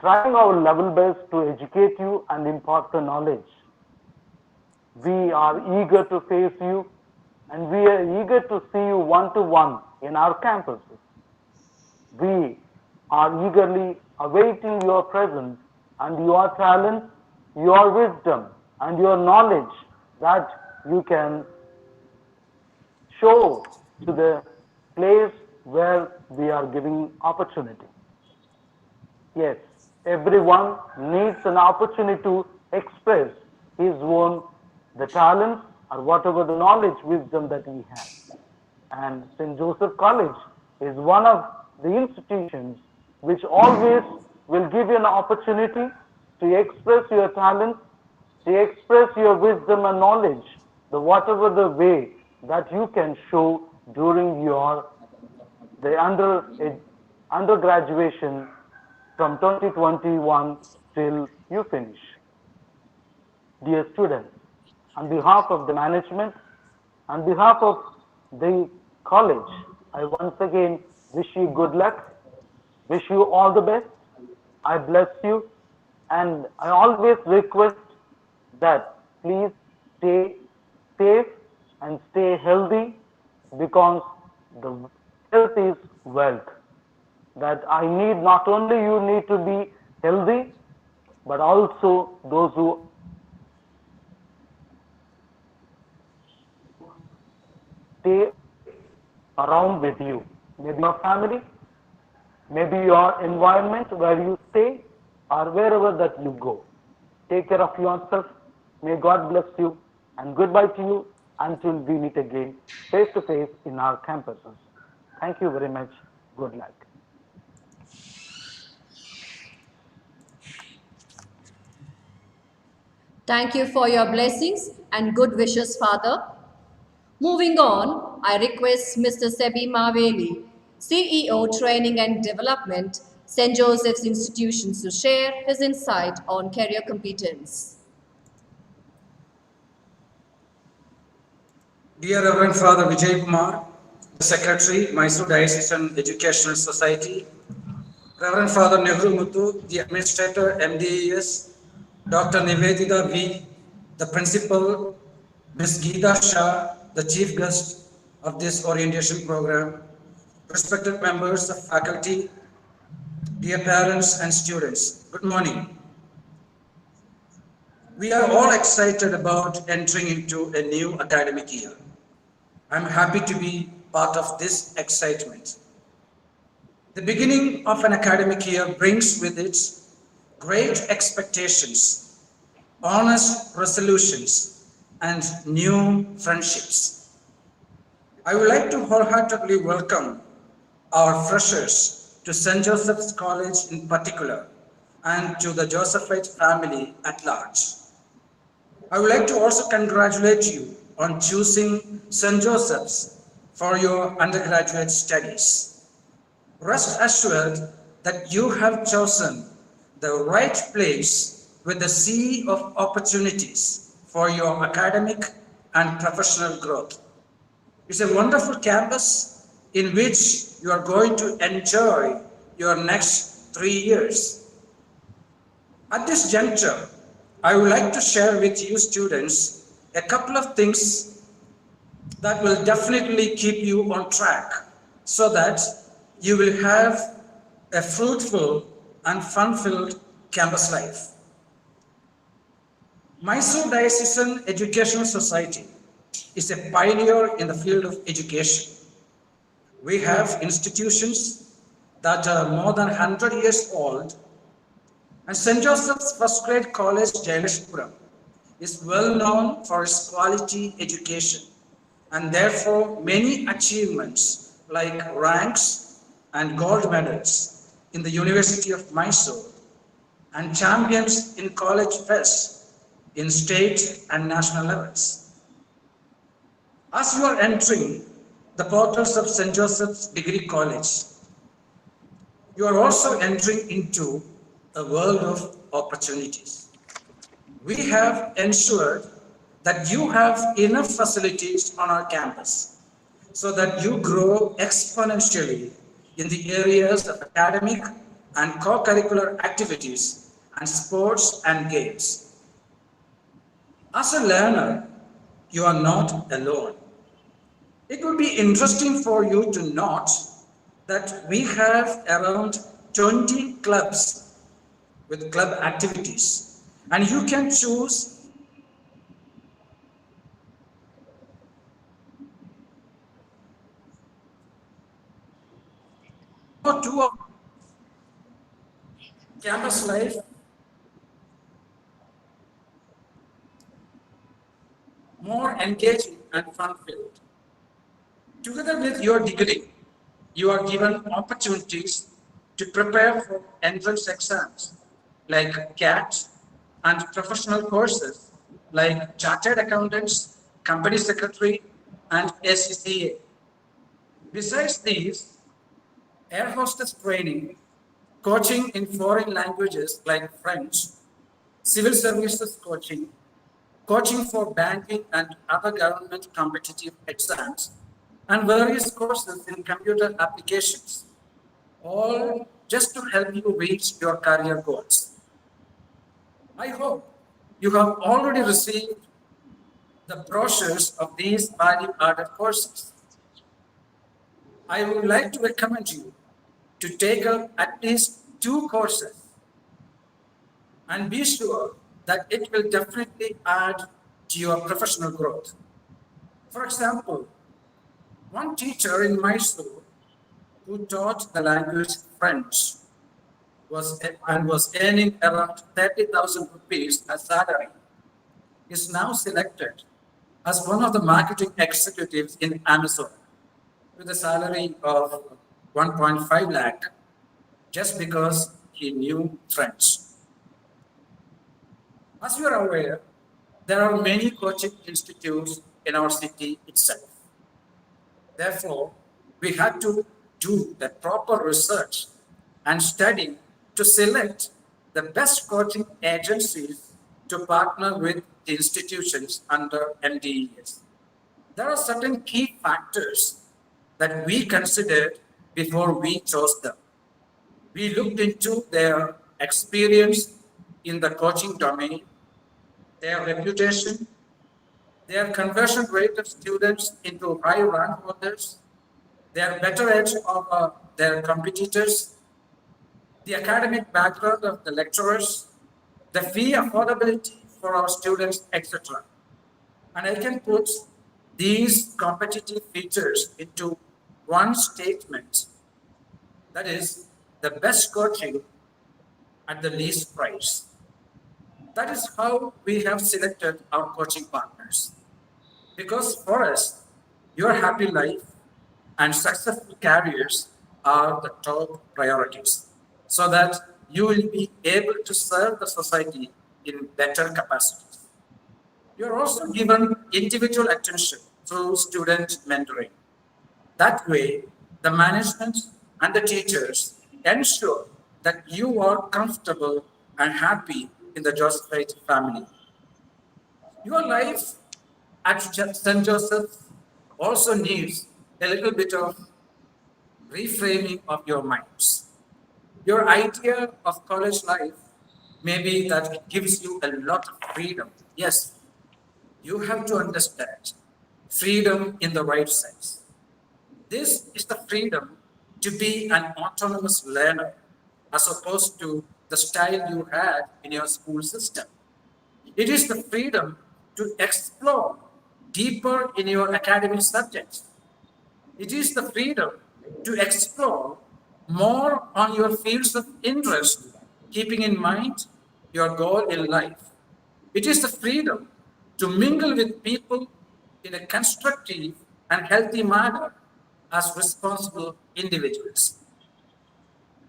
trying our level best to educate you and impart the knowledge. We are eager to face you, and we are eager to see you one-to-one in our campuses. We are eagerly awaiting your presence and your talent, your wisdom, and your knowledge that you can show to the place where we are giving opportunity. Yes, everyone needs an opportunity to express his own the talents or whatever the knowledge, wisdom that he has. And St. Joseph College is one of the institutions which always will give you an opportunity to express your talent, to express your wisdom and knowledge, the whatever the way that you can show during your the undergraduation from 2021 till you finish. Dear students, on behalf of the management, on behalf of the college, I once again wish you good luck, wish you all the best. I bless you, and I always request that please stay safe and stay healthy, because the health is wealth. That I need, not only you need to be healthy, but also those who stay around with you. Maybe your family, maybe your environment where you stay, or wherever that you go. Take care of yourself. May God bless you, and goodbye to you until we meet again face to face in our campuses. Thank you very much. Good luck. Thank you for your blessings and good wishes, Father. Moving on, I request Mr. Sebi Maveli, CEO Training and Development, St. Joseph's Institutions, to share his insight on career competence. Dear Reverend Father Vijay Kumar, the Secretary, Mysuru Diocesan Educational Society, Reverend Father Nehru Muthu, the Administrator, MDES, Dr. Nivedita V, the Principal, Ms. Geeta Shah, the Chief Guest of this orientation program, respected members of faculty, dear parents and students, good morning. We are all excited about entering into a new academic year. I'm happy to be part of this excitement. The beginning of an academic year brings with it great expectations, honest resolutions, and new friendships. I would like to wholeheartedly welcome our freshers to St. Joseph's College in particular, and to the Josephite family at large. I would like to also congratulate you on choosing St. Joseph's for your undergraduate studies. Rest assured that you have chosen the right place with a sea of opportunities for your academic and professional growth. It's a wonderful campus in which you are going to enjoy your next 3 years. At this juncture, I would like to share with you students a couple of things that will definitely keep you on track, so that you will have a fruitful and fun-filled campus life. Mysuru Diocesan Educational Society is a pioneer in the field of education. We have institutions that are more than 100 years old, and St. Joseph's First Grade College, Jayalakshmipuram, is well known for its quality education, and therefore many achievements like ranks and gold medals in the University of Mysuru, and champions in college fest in state and national levels. As you are entering the portals of St. Joseph's Degree College, you are also entering into a world of opportunities. We have ensured that you have enough facilities on our campus so that you grow exponentially in the areas of academic and co-curricular activities and sports and games. As a learner, you are not alone. It would be interesting for you to note that we have around 20 clubs with club activities, and you can choose or two of campus life more engaging and fun-filled. Together with your degree, you are given opportunities to prepare for entrance exams like CAT and professional courses like Chartered Accountants, Company Secretary, and SCCA. Besides these, air hostess training coaching in foreign languages like French, civil services coaching, coaching for banking and other government competitive exams, and various courses in computer applications, all just to help you reach your career goals. I hope you have already received the brochures of these value-added courses. I would like to recommend you to take up at least 2 courses and be sure that it will definitely add to your professional growth. For example, one teacher in Mysuru who taught the language French was earning around 30,000 rupees as salary is now selected as one of the marketing executives in Amazon with a salary of 1.5 lakh just because he knew French. As you are aware, there are many coaching institutes in our city itself. Therefore, we had to do the proper research and study to select the best coaching agencies to partner with the institutions under MDES. There are certain key factors that we considered before we chose them. We looked into their experience in the coaching domain, their reputation, their conversion rate of students into high rank holders, their better edge of their competitors, the academic background of the lecturers, the fee affordability for our students, etc. And I can put these competitive features into one statement, that is the best coaching at the least price. That is how we have selected our coaching partners. Because for us, your happy life and successful careers are the top priorities, so that you will be able to serve the society in better capacities. You are also given individual attention through student mentoring. That way, the management and the teachers ensure that you are comfortable and happy in the Joseph family. Your life at St. Joseph's also needs a little bit of reframing of your minds. Your idea of college life maybe that it gives you a lot of freedom. Yes, you have to understand freedom in the right sense. This is the freedom to be an autonomous learner as opposed to the style you had in your school system. It is the freedom to explore deeper in your academic subjects. It is the freedom to explore more on your fields of interest, keeping in mind your goal in life. It is the freedom to mingle with people in a constructive and healthy manner as responsible individuals.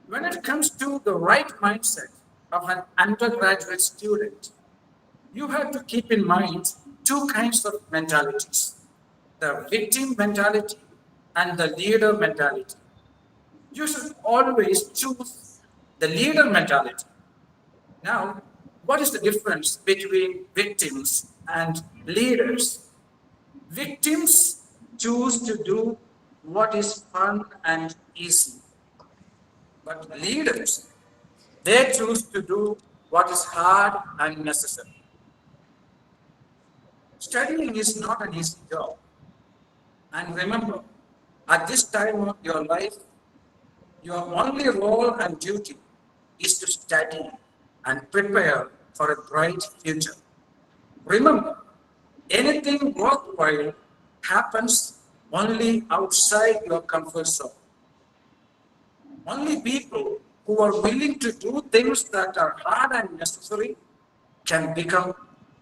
When it comes to the right mindset of an undergraduate student, you have to keep in mind 2 kinds of mentalities: the victim mentality and the leader mentality. You should always choose the leader mentality. Now, what is the difference between victims and leaders? Victims choose to do what is fun and easy, but leaders, they choose to do what is hard and necessary. Studying is not an easy job. And remember, at this time of your life, your only role and duty is to study and prepare for a bright future. Remember, anything worthwhile happens only outside your comfort zone. Only people who are willing to do things that are hard and necessary can become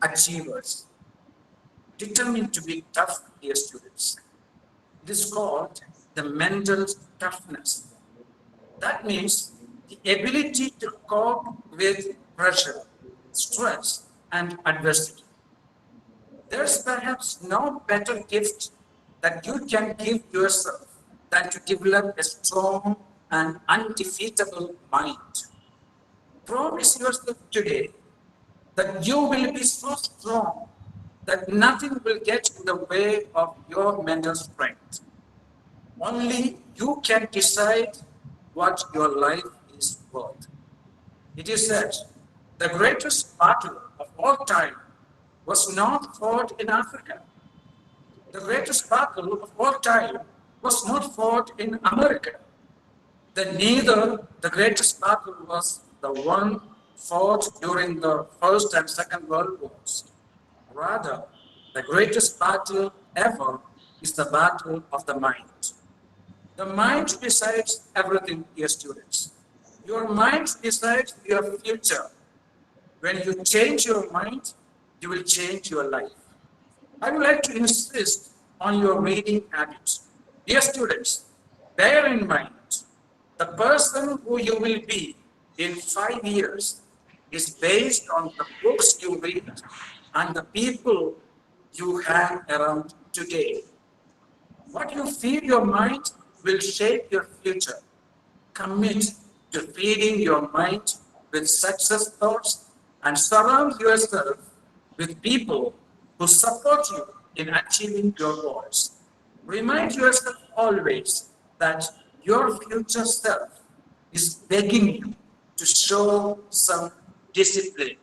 achievers. Determined to be tough, dear students. It is called the mental toughness. That means the ability to cope with pressure, stress, and adversity. There's perhaps no better gift that you can give yourself than to develop a strong an undefeatable mind. Promise yourself today that you will be so strong that nothing will get in the way of your mental strength. Only you can decide what your life is worth. It is said the greatest battle of all time was not fought in Africa. The greatest battle of all time was not fought in America. Neither the greatest battle was the one fought during the First and Second World Wars. Rather, the greatest battle ever is the battle of the mind. The mind decides everything, dear students. Your mind decides your future. When you change your mind, you will change your life. I would like to insist on your reading habits. Dear students, bear in mind the person who you will be in 5 years is based on the books you read and the people you hang around today. What you feed your mind will shape your future. Commit to feeding your mind with success thoughts and surround yourself with people who support you in achieving your goals. Remind yourself always that your future self is begging you to show some discipline.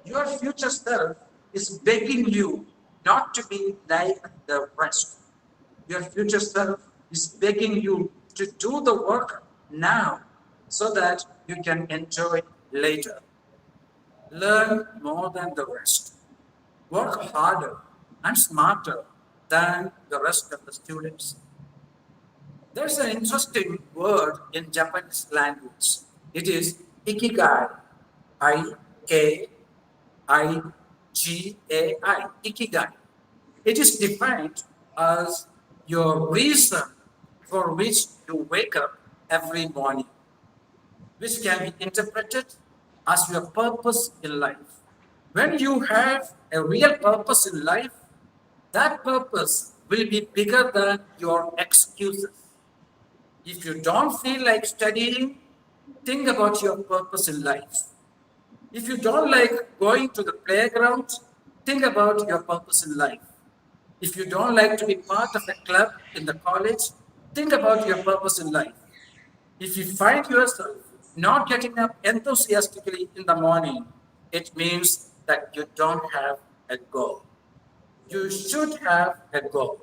Your future self is begging you not to be like the rest. Your future self is begging you to do the work now so that you can enjoy later. Learn more than the rest. Work harder and smarter than the rest of the students. There's an interesting word in Japanese language. It is ikigai. I-K-I-G-A-I. Ikigai. It is defined as your reason for which you wake up every morning, which can be interpreted as your purpose in life. When you have a real purpose in life, that purpose will be bigger than your excuses. If you don't feel like studying, think about your purpose in life. If you don't like going to the playground, think about your purpose in life. If you don't like to be part of a club in the college, think about your purpose in life. If you find yourself not getting up enthusiastically in the morning, it means that you don't have a goal. You should have a goal.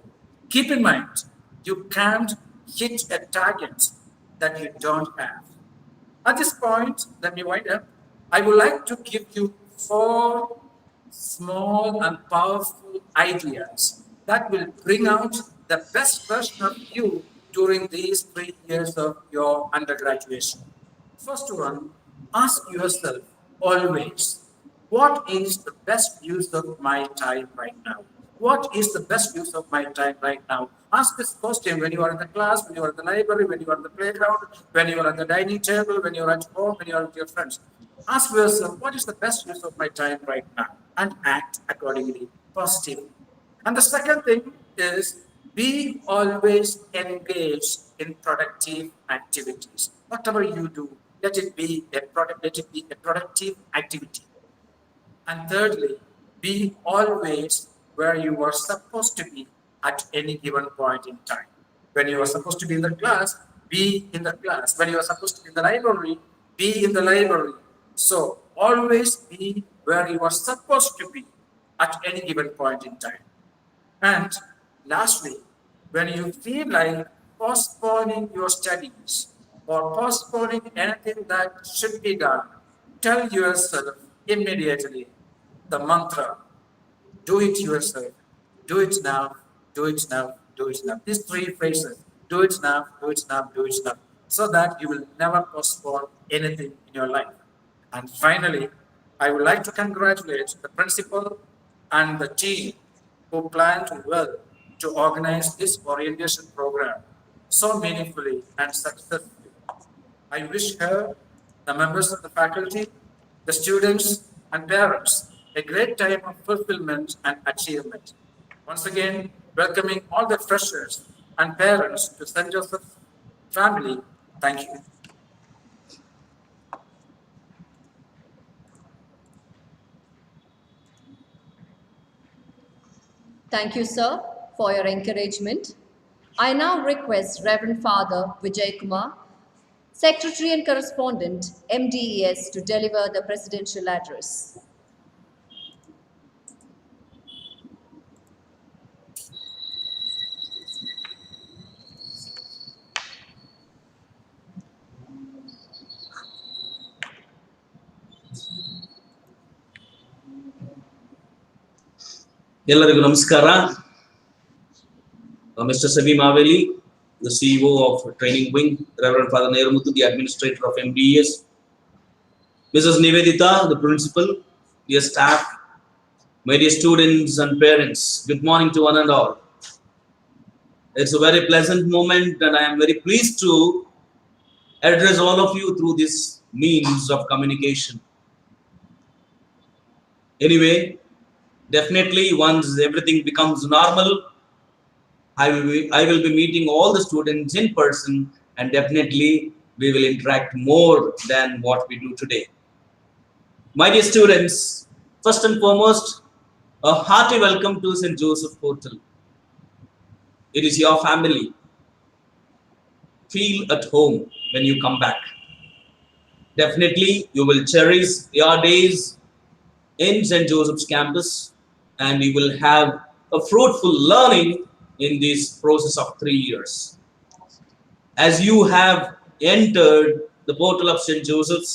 Keep in mind, you can't hit a target that you don't have. At this point, let me wind up. I would like to give you 4 small and powerful ideas that will bring out the best version of you during these 3 years of your undergraduation. First one, ask yourself always, what is the best use of my time right now? What is the best use of my time right now? Ask this question when you are in the class, when you are in the library, when you are in the playground, when you are at the dining table, when you are at home, when you are with your friends. Ask yourself, what is the best use of my time right now? And act accordingly, positively. And the second thing is be always engaged in productive activities. Whatever you do, let it be a productive activity. And thirdly, be always where you are supposed to be at any given point in time. When you are supposed to be in the class, be in the class. When you are supposed to be in the library, be in the library. So always be where you are supposed to be at any given point in time. And lastly, when you feel like postponing your studies or postponing anything that should be done, tell yourself immediately the mantra, do it yourself, do it now, do it now, do it now. These 3 phrases, do it now, do it now, do it now, so that you will never postpone anything in your life. And finally, I would like to congratulate the principal and the team who planned well to organize this orientation program so meaningfully and successfully. I wish her, the members of the faculty, the students, and parents a great time of fulfillment and achievement. Once again, welcoming all the freshers and parents to St. Joseph's family. Thank you. Thank you, sir, for your encouragement. I now request Reverend Father Vijay Kumar, Secretary and Correspondent, MDES, to deliver the presidential address. ಎಲ್ಲರಿಗೂ ನಮಸ್ಕಾರ. Mr. Sabi Maveli, the CEO of Training Wing, Reverend Father Nermuthu, the Administrator of MDES, Mrs. Nivedita, the Principal, dear staff, my dear students and parents, good morning to one and all. It's a very pleasant moment and I am very pleased to address all of you through this means of communication. Anyway, definitely once everything becomes normal, I will be meeting all the students in person and definitely we will interact more than what we do today. My dear students, first and foremost, a hearty welcome to St. Joseph Portal. It is your family. Feel at home when you come back. Definitely you will cherish your days in St. Joseph's campus and you will have a fruitful learning in this process of 3 years. As you have entered the portal of St. Joseph's,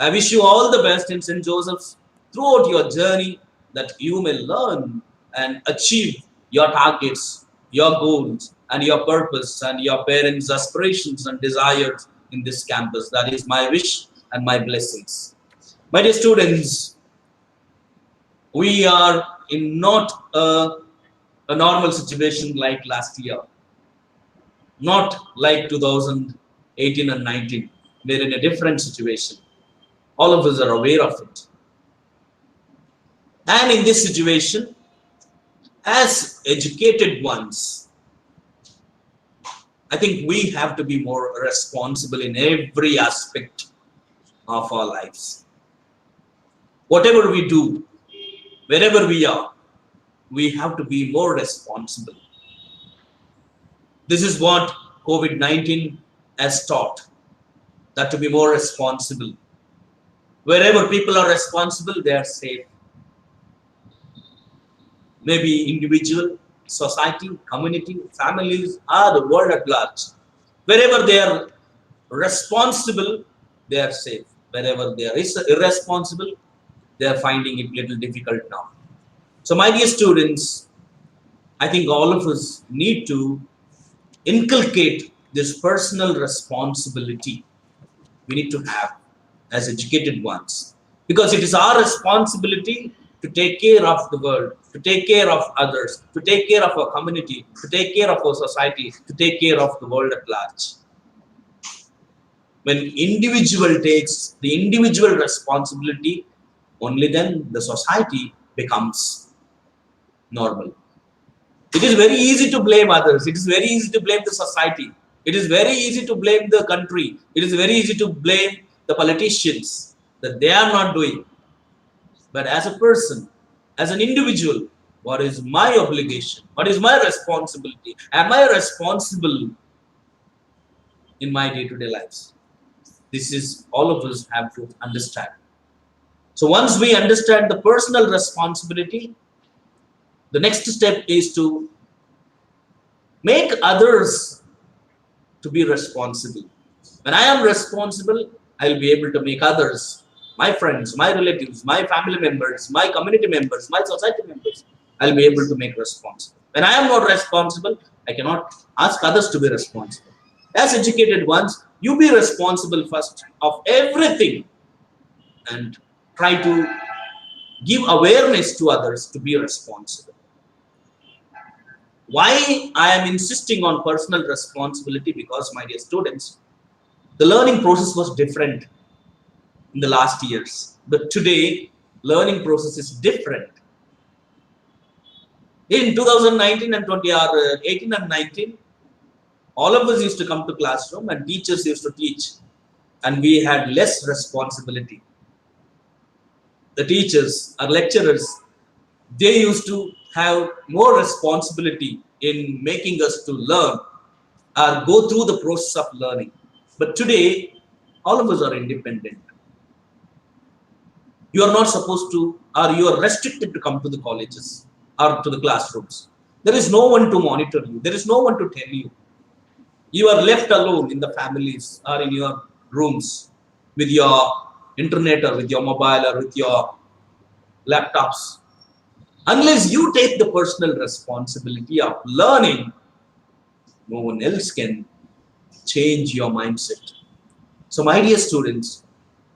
I wish you all the best in St. Joseph's throughout your journey, that you may learn and achieve your targets, your goals, and your purpose, and your parents' aspirations and desires in this campus. That is my wish and my blessings. My dear students, we are in not a normal situation like last year, not like 2018 and 19. We're in a different situation. All of us are aware of it. And in this situation, as educated ones, I think we have to be more responsible in every aspect of our lives. Whatever we do, wherever we are, we have to be more responsible. This is what COVID-19 has taught, that to be more responsible. Wherever people are responsible, they are safe. Maybe individual, society, community, families, or the world at large. Wherever they are responsible, they are safe. Wherever they are irresponsible, they are finding it little difficult now. So my dear students, I think all of us need to inculcate this personal responsibility we need to have as educated ones, because it is our responsibility to take care of the world, to take care of others, to take care of our community, to take care of our society, to take care of the world at large. When individual takes the individual responsibility, only then the society becomes normal. It is very easy to blame others. It is very easy to blame the society. It is very easy to blame the country. It is very easy to blame the politicians that they are not doing. But as a person, as an individual, what is my obligation? What is my responsibility? Am I responsible in my day-to-day lives? This is all of us have to understand. So once we understand the personal responsibility, the next step is to make others to be responsible. When I am responsible, I will be able to make others, my friends, my relatives, my family members, my community members, my society members, I will be able to make responsible. When I am not responsible, I cannot ask others to be responsible. As educated ones, you be responsible first of everything and try to give awareness to others to be responsible. Why I am insisting on personal responsibility? Because, my dear students, the learning process was different in the last years, but today learning process is different. In 2019 and 20 or 18 and 19, All of us used to come to classroom and teachers used to teach, and we had less responsibility. The teachers or lecturers, they used to have more responsibility in making us to learn or go through the process of learning. But today, all of us are independent. You are not supposed to, or you are restricted to come to the colleges or to the classrooms. There is no one to monitor you. There is no one to tell you. You are left alone in the families or in your rooms with your internet or with your mobile or with your laptops. Unless you take the personal responsibility of learning, no one else can change your mindset. So, my dear students,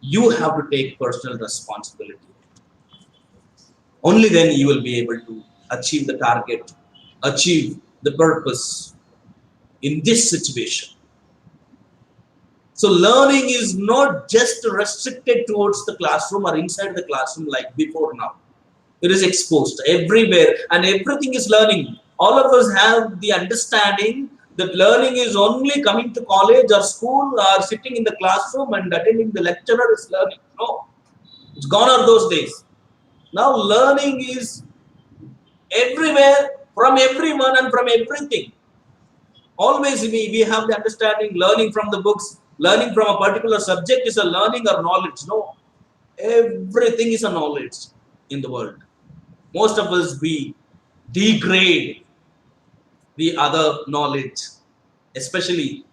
you have to take personal responsibility. Only then you will be able to achieve the target, achieve the purpose in this situation. So learning is not just restricted towards the classroom or inside the classroom like before now. It is exposed everywhere and everything is learning. All of us have the understanding that learning is only coming to college or school or sitting in the classroom and attending the lecturer is learning. No, it's gone are those days. Now learning is everywhere, from everyone and from everything. Always we have the understanding learning from the books, learning from a particular subject is a learning or knowledge. No, everything is a knowledge in the world. Most of us, we degrade the other knowledge, especially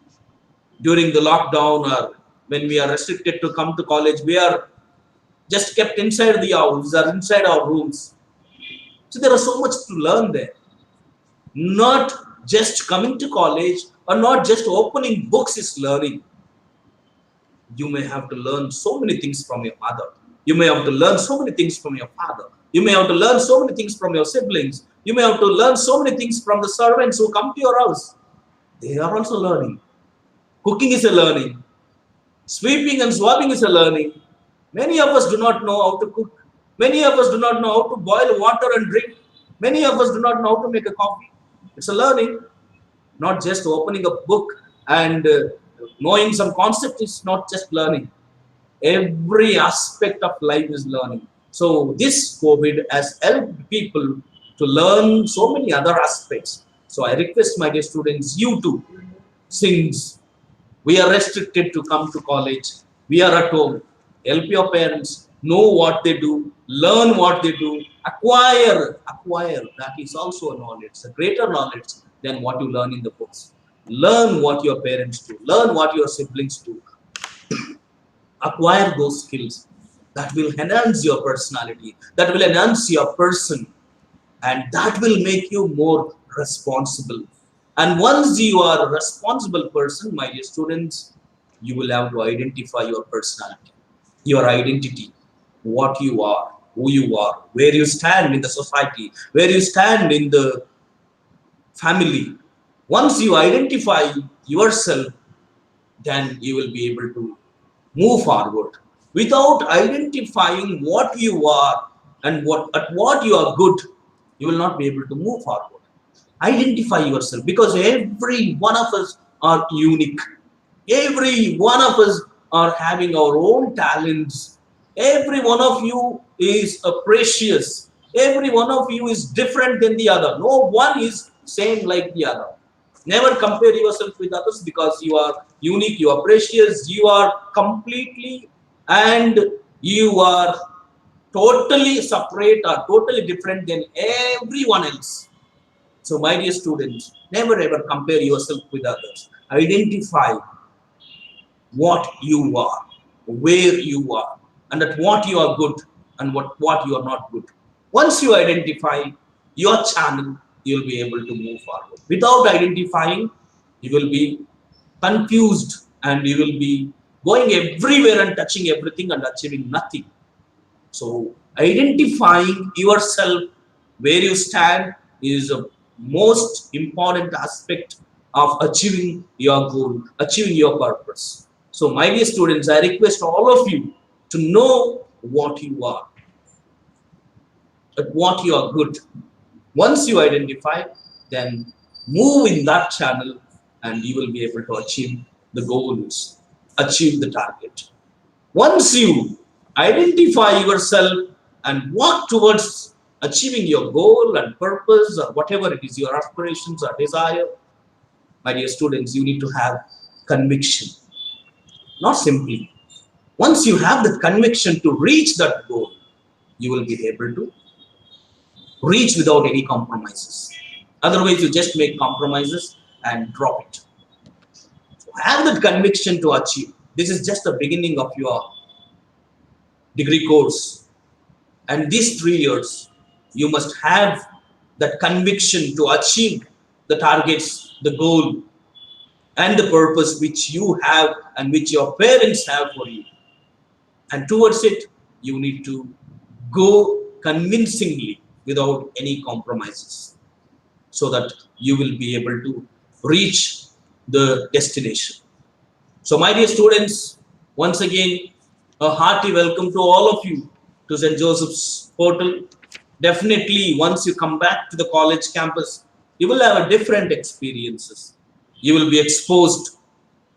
during the lockdown or when we are restricted to come to college. We are just kept inside the house or inside our rooms. So there is so much to learn there. Not just coming to college or not just opening books is learning. You may have to learn so many things from your mother. You may have to learn so many things from your father. You may have to learn so many things from your siblings. You may have to learn so many things from the servants who come to your house. They are also learning. Cooking is a learning. Sweeping and swabbing is a learning. Many of us do not know how to cook. Many of us do not know how to boil water and drink. Many of us do not know how to make a coffee. It's a learning. Not just opening a book and knowing some concept is not just learning. Every aspect of life is learning. So this COVID has helped people to learn so many other aspects. So I request my dear students, you too, since we are restricted to come to college, we are at home, help your parents, know what they do, learn what they do, acquire, that is also a knowledge, a greater knowledge than what you learn in the books. Learn what your parents do, learn what your siblings do, acquire those skills that will enhance your personality, that will enhance your person, and that will make you more responsible. And once you are a responsible person, my dear students, you will have to identify your personality, your identity, what you are, who you are, where you stand in the society, where you stand in the family. Once you identify yourself, then you will be able to move forward. Without identifying what you are and what you are good, you will not be able to move forward. Identify yourself, because every one of us are unique. Every one of us are having our own talents. Every one of you is a precious. Every one of you is different than the other. No one is same like the other. Never compare yourself with others, because you are unique, you are precious, you are completely and you are totally separate or totally different than everyone else. So, my dear students, never ever compare yourself with others. Identify what you are, where you are, and at what you are good and what you are not good. Once you identify your channel, you will be able to move forward. Without identifying, you will be confused and you will be going everywhere and touching everything and achieving nothing. So identifying yourself, where you stand, is a most important aspect of achieving your goal, achieving your purpose. So my dear students, I request all of you to know what you are, at what you are good. Once you identify, then move in that channel and you will be able to achieve the goals, achieve the target. Once you identify yourself and walk towards achieving your goal and purpose or whatever it is, your aspirations or desire, my dear students, you need to have conviction. Not simply. Once you have the conviction to reach that goal, you will be able to reach without any compromises. Otherwise, you just make compromises and drop it. So have that conviction to achieve. This is just the beginning of your degree course. And these 3 years, you must have that conviction to achieve the targets, the goal, and the purpose which you have and which your parents have for you. And towards it, you need to go convincingly without any compromises so that you will be able to reach the destination. So my dear students, once again, a hearty welcome to all of you to St. Joseph's Portal. Definitely, once you come back to the college campus, you will have a different experiences. You will be exposed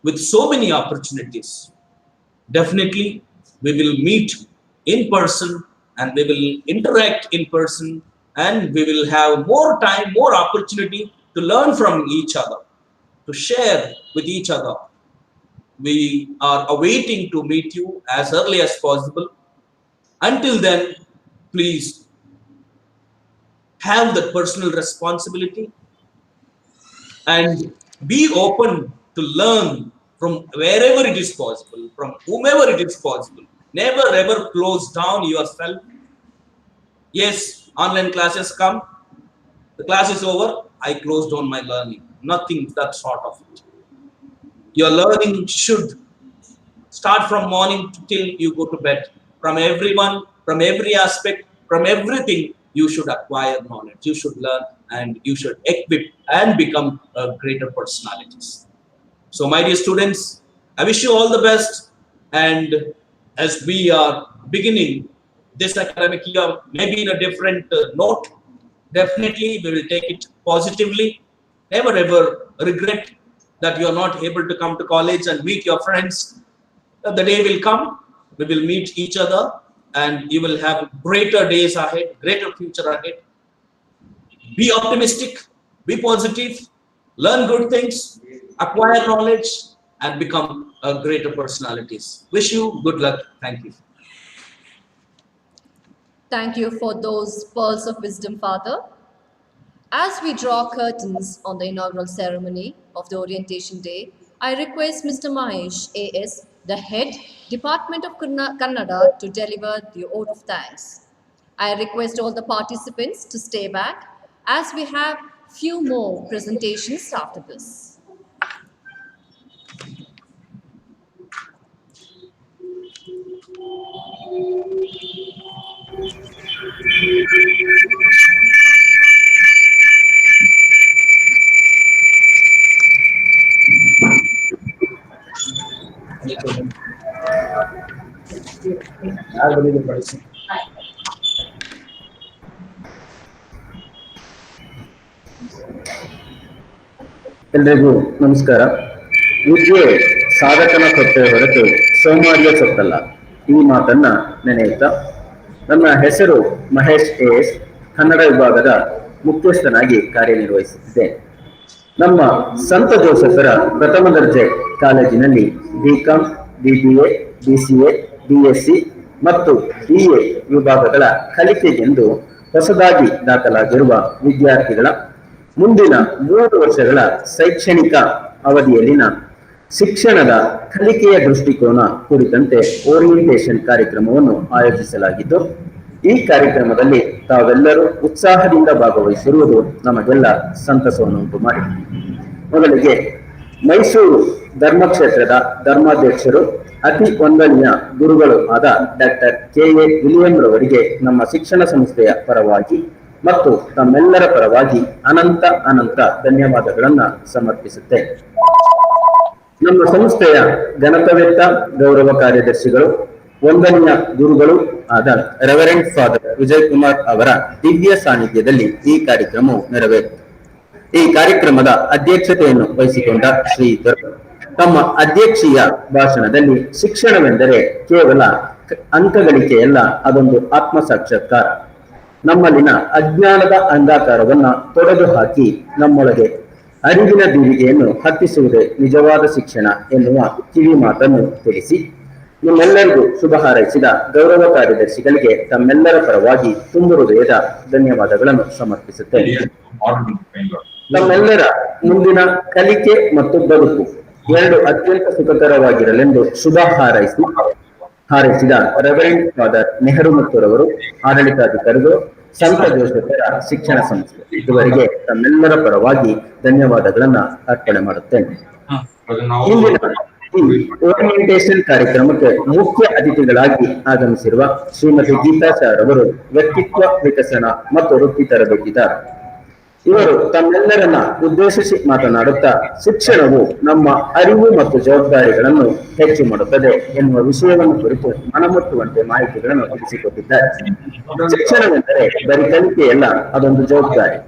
with so many opportunities. Definitely, we will meet in person and we will interact in person and we will have more time, more opportunity to learn from each other, to share with each other. We are awaiting to meet you as early as possible. Until then, please have the personal responsibility and be open to learn from wherever it is possible, from whomever it is possible. Never ever close down yourself. Yes, online classes come, the class is over, I closed down my learning. Nothing that sort of it. Your learning should start from morning till you go to bed. From everyone, from every aspect, from everything, you should acquire knowledge. You should learn and you should equip and become greater personalities. So my dear students, I wish you all the best. And as we are beginning this academic year, maybe in a different note, definitely we will take it positively. Never ever regret that you are not able to come to college and meet your friends. The day will come, we will meet each other and you will have greater days ahead, greater future ahead. Be optimistic, be positive, learn good things, acquire knowledge and become greater personalities. Wish you good luck. Thank you. Thank you for those pearls of wisdom, Father. As we draw curtains on the inaugural ceremony of the Orientation Day, I request Mr. Mahesh A.S., the head, Department of Kannada, to deliver the oath of thanks. I request all the participants to stay back as we have few more presentations after this. ಎಲ್ರಿಗೂ ನಮಸ್ಕಾರ. ವಿದ್ಯೆ ಸಾಧಕನ ಸೊತ್ತೆ ಹೊರತು ಸೋಮಾರಿಯ ಸೊತ್ತಲ್ಲ, ಈ ಮಾತನ್ನ ನೆನೆಯುತ್ತಾ ನನ್ನ ಹೆಸರು Mahesh S, Kannada ವಿಭಾಗದ ಮುಖ್ಯಸ್ಥನಾಗಿ ಕಾರ್ಯನಿರ್ವಹಿಸುತ್ತಿದ್ದೇನೆ. ನಮ್ಮ ಸಂತ ಜೋಸೆಫರ ಪ್ರಥಮ ದರ್ಜೆ ಕಾಲೇಜಿನಲ್ಲಿ ಬಿಕಾಂ, ಬಿಬಿಎ, ಬಿಸಿಎ, ಬಿಎಸ್ಸಿ ಮತ್ತು ಬಿಎ ವಿಭಾಗಗಳ ಕಲಿಕೆಗೆಂದು ಹೊಸದಾಗಿ ದಾಖಲಾಗಿರುವ ವಿದ್ಯಾರ್ಥಿಗಳ ಮುಂದಿನ 3 ವರ್ಷಗಳ ಶೈಕ್ಷಣಿಕ ಅವಧಿಯಲ್ಲಿನ ಶಿಕ್ಷಣದ ಕಲಿಕೆಯ ದೃಷ್ಟಿಕೋನ ಕುರಿತಂತೆ ಓರಿಯೆಂಟೇಷನ್ ಕಾರ್ಯಕ್ರಮವನ್ನು ಆಯೋಜಿಸಲಾಗಿದ್ದು, ಈ ಕಾರ್ಯಕ್ರಮದಲ್ಲಿ ತಾವೆಲ್ಲರೂ ಉತ್ಸಾಹದಿಂದ ಭಾಗವಹಿಸಿರುವುದು ನಮಗೆಲ್ಲ ಸಂತಸವನ್ನುಂಟು ಮಾಡಿದೆ. ಮೊದಲಿಗೆ ಮೈಸೂರು ಧರ್ಮಕ್ಷೇತ್ರದ ಧರ್ಮಾಧ್ಯಕ್ಷರು, ಅತಿ ವಂದನೀಯ ಗುರುಗಳು ಆದ ಡಾಕ್ಟರ್ ಕೆ.ಎ. ವಿಲಿಯಂ ರವರಿಗೆ ನಮ್ಮ ಶಿಕ್ಷಣ ಸಂಸ್ಥೆಯ ಪರವಾಗಿ ಮತ್ತು ತಮ್ಮೆಲ್ಲರ ಪರವಾಗಿ ಅನಂತ ಅನಂತ ಧನ್ಯವಾದಗಳನ್ನು ಸಮರ್ಪಿಸುತ್ತೇನೆ. ನಮ್ಮ ಸಂಸ್ಥೆಯ ಘನತವೆತ್ತ ಗೌರವ ಕಾರ್ಯದರ್ಶಿಗಳು, ವಂದನೀಯ ಗುರುಗಳು ಆದ ರೆವರೆಂಡ್ ಫಾದರ್ ವಿಜಯ್ ಕುಮಾರ್ ಅವರ ದಿವ್ಯ ಸಾನ್ನಿಧ್ಯದಲ್ಲಿ ಈ ಕಾರ್ಯಕ್ರಮವು ನೆರವೇರಿತು. ಈ ಕಾರ್ಯಕ್ರಮದ ಅಧ್ಯಕ್ಷತೆಯನ್ನು ವಹಿಸಿಕೊಂಡ ಶ್ರೀಧರ್ ತಮ್ಮ ಅಧ್ಯಕ್ಷೀಯ ಭಾಷಣದಲ್ಲಿ ಶಿಕ್ಷಣವೆಂದರೆ ಕೇವಲ ಅಂಕಗಳಿಕೆಯಲ್ಲ, ಅದೊಂದು ಆತ್ಮ ಸಾಕ್ಷಾತ್ಕಾರ. ನಮ್ಮಲ್ಲಿನ ಅಜ್ಞಾನದ ಅಂಧಕಾರವನ್ನ ತೊಡೆದು ಹಾಕಿ ನಮ್ಮೊಳಗೆ ಅರಿವಿನ ದೀವಿಗೆಯನ್ನು ಹತ್ತಿಸುವುದೇ ನಿಜವಾದ ಶಿಕ್ಷಣ ಎನ್ನುವ ಕಿವಿ ಮಾತನ್ನು ತಿಳಿಸಿ ನಿಮ್ಮೆಲ್ಲರಿಗೂ ಶುಭ ಹಾರೈಸಿದ ಗೌರವ ಕಾರ್ಯದರ್ಶಿಗಳಿಗೆ ತಮ್ಮೆಲ್ಲರ ಪರವಾಗಿ ತುಂಬು ಹೃದಯದ ಧನ್ಯವಾದಗಳನ್ನು ಸಮರ್ಪಿಸುತ್ತೇನೆ. ತಮ್ಮೆಲ್ಲರ ಮುಂದಿನ ಕಲಿಕೆ ಮತ್ತು ಬದುಕು ಎರಡು ಅತ್ಯಂತ ಸುಖಕರವಾಗಿರಲೆಂದು ಶುಭ ಹಾರೈಸಿದ ರೆವರೆಂಡ್ ಫಾದರ್ ನೆಹರು ಮತ್ತೂರವರು, ಆಡಳಿತಾಧಿಕಾರಿಗಳು, ಸಂತ ಜೋಸೆಫರ ಶಿಕ್ಷಣ ಸಂಸ್ಥೆ, ಇದುವರೆಗೆ ತಮ್ಮೆಲ್ಲರ ಪರವಾಗಿ ಧನ್ಯವಾದಗಳನ್ನ ಅರ್ಪಣೆ ಮಾಡುತ್ತೇನೆ. ಇಂದಿನ ಈ ಓರಿಯೆಂಟೇಷನ್ ಕಾರ್ಯಕ್ರಮಕ್ಕೆ ಮುಖ್ಯ ಅತಿಥಿಗಳಾಗಿ ಆಗಮಿಸಿರುವ ಶ್ರೀಮತಿ ಗೀತಾ ಸಾರ್ ಅವರು ವ್ಯಕ್ತಿತ್ವ ವಿಕಸನ ಮತ್ತು ವೃತ್ತಿ ತರಬೇತಿದಾರ. ಇವರು ತಮ್ಮೆಲ್ಲರನ್ನ ಉದ್ದೇಶಿಸಿ ಮಾತನಾಡುತ್ತಾ ಶಿಕ್ಷಣವು ನಮ್ಮ ಅರಿವು ಮತ್ತು ಜವಾಬ್ದಾರಿಗಳನ್ನು ಹೆಚ್ಚು ಮಾಡುತ್ತದೆ ಎನ್ನುವ ವಿಷಯವನ್ನು ಕುರಿತು ಮನಮುಟ್ಟುವಂತೆ ಮಾಹಿತಿಗಳನ್ನು ತಿಳಿಸಿಕೊಟ್ಟಿದ್ದಾರೆ. ಶಿಕ್ಷಣವೆಂದರೆ ಬರೀ ಕಲಿಕೆಯಲ್ಲ, ಅದೊಂದು ಜವಾಬ್ದಾರಿ.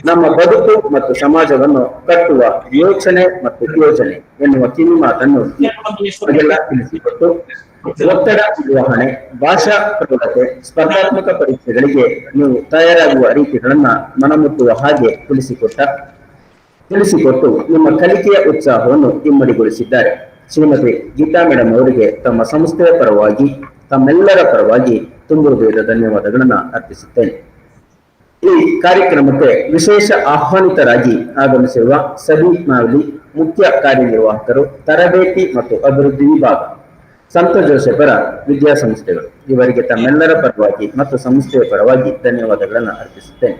ನಮ್ಮ ಬದುಕು ಮತ್ತು ಸಮಾಜವನ್ನು ಕಟ್ಟುವ ಯೋಚನೆ ಮತ್ತು ಯೋಜನೆ ಎನ್ನುವ ಕಿವಿ ಮಾತನ್ನು ನಮಗೆಲ್ಲ ತಿಳಿಸಿಕೊಟ್ಟು ಒತ್ತಡ ನಿರ್ವಹಣೆ, ಭಾಷಾ ಪ್ರಬಲತೆ, ಸ್ಪರ್ಧಾತ್ಮಕ ಪರೀಕ್ಷೆಗಳಿಗೆ ನೀವು ತಯಾರಾಗುವ ರೀತಿಗಳನ್ನ ಮನಮುಟ್ಟುವ ಹಾಗೆ ತಿಳಿಸಿಕೊಟ್ಟು ನಿಮ್ಮ ಕಲಿಕೆಯ ಉತ್ಸಾಹವನ್ನು ಇಮ್ಮಡಿಗೊಳಿಸಿದ್ದಾರೆ. ಶ್ರೀಮತಿ ಗೀತಾ ಮೇಡಮ್ ಅವರಿಗೆ ತಮ್ಮ ಸಂಸ್ಥೆಯ ಪರವಾಗಿ ತಮ್ಮೆಲ್ಲರ ಪರವಾಗಿ ತುಂಬು ಹೃದಯದ ಧನ್ಯವಾದಗಳನ್ನ ಅರ್ಪಿಸುತ್ತೇನೆ. ಈ ಕಾರ್ಯಕ್ರಮಕ್ಕೆ ವಿಶೇಷ ಆಹ್ವಾನಿತರಾಗಿ ಆಗಮಿಸಿರುವ ಸಬಿ ಮಾವಲಿ, ಮುಖ್ಯ ಕಾರ್ಯನಿರ್ವಾಹಕರು, ತರಬೇತಿ ಮತ್ತು ಅಭಿವೃದ್ಧಿ ವಿಭಾಗ, ಸಂತ ಜೋಸೆಫರ ವಿದ್ಯಾಸಂಸ್ಥೆಗಳು, ಇವರಿಗೆ ತಮ್ಮೆಲ್ಲರ ಪರವಾಗಿ ಮತ್ತು ಸಂಸ್ಥೆಯ ಪರವಾಗಿ ಧನ್ಯವಾದಗಳನ್ನು ಅರ್ಪಿಸುತ್ತೇನೆ.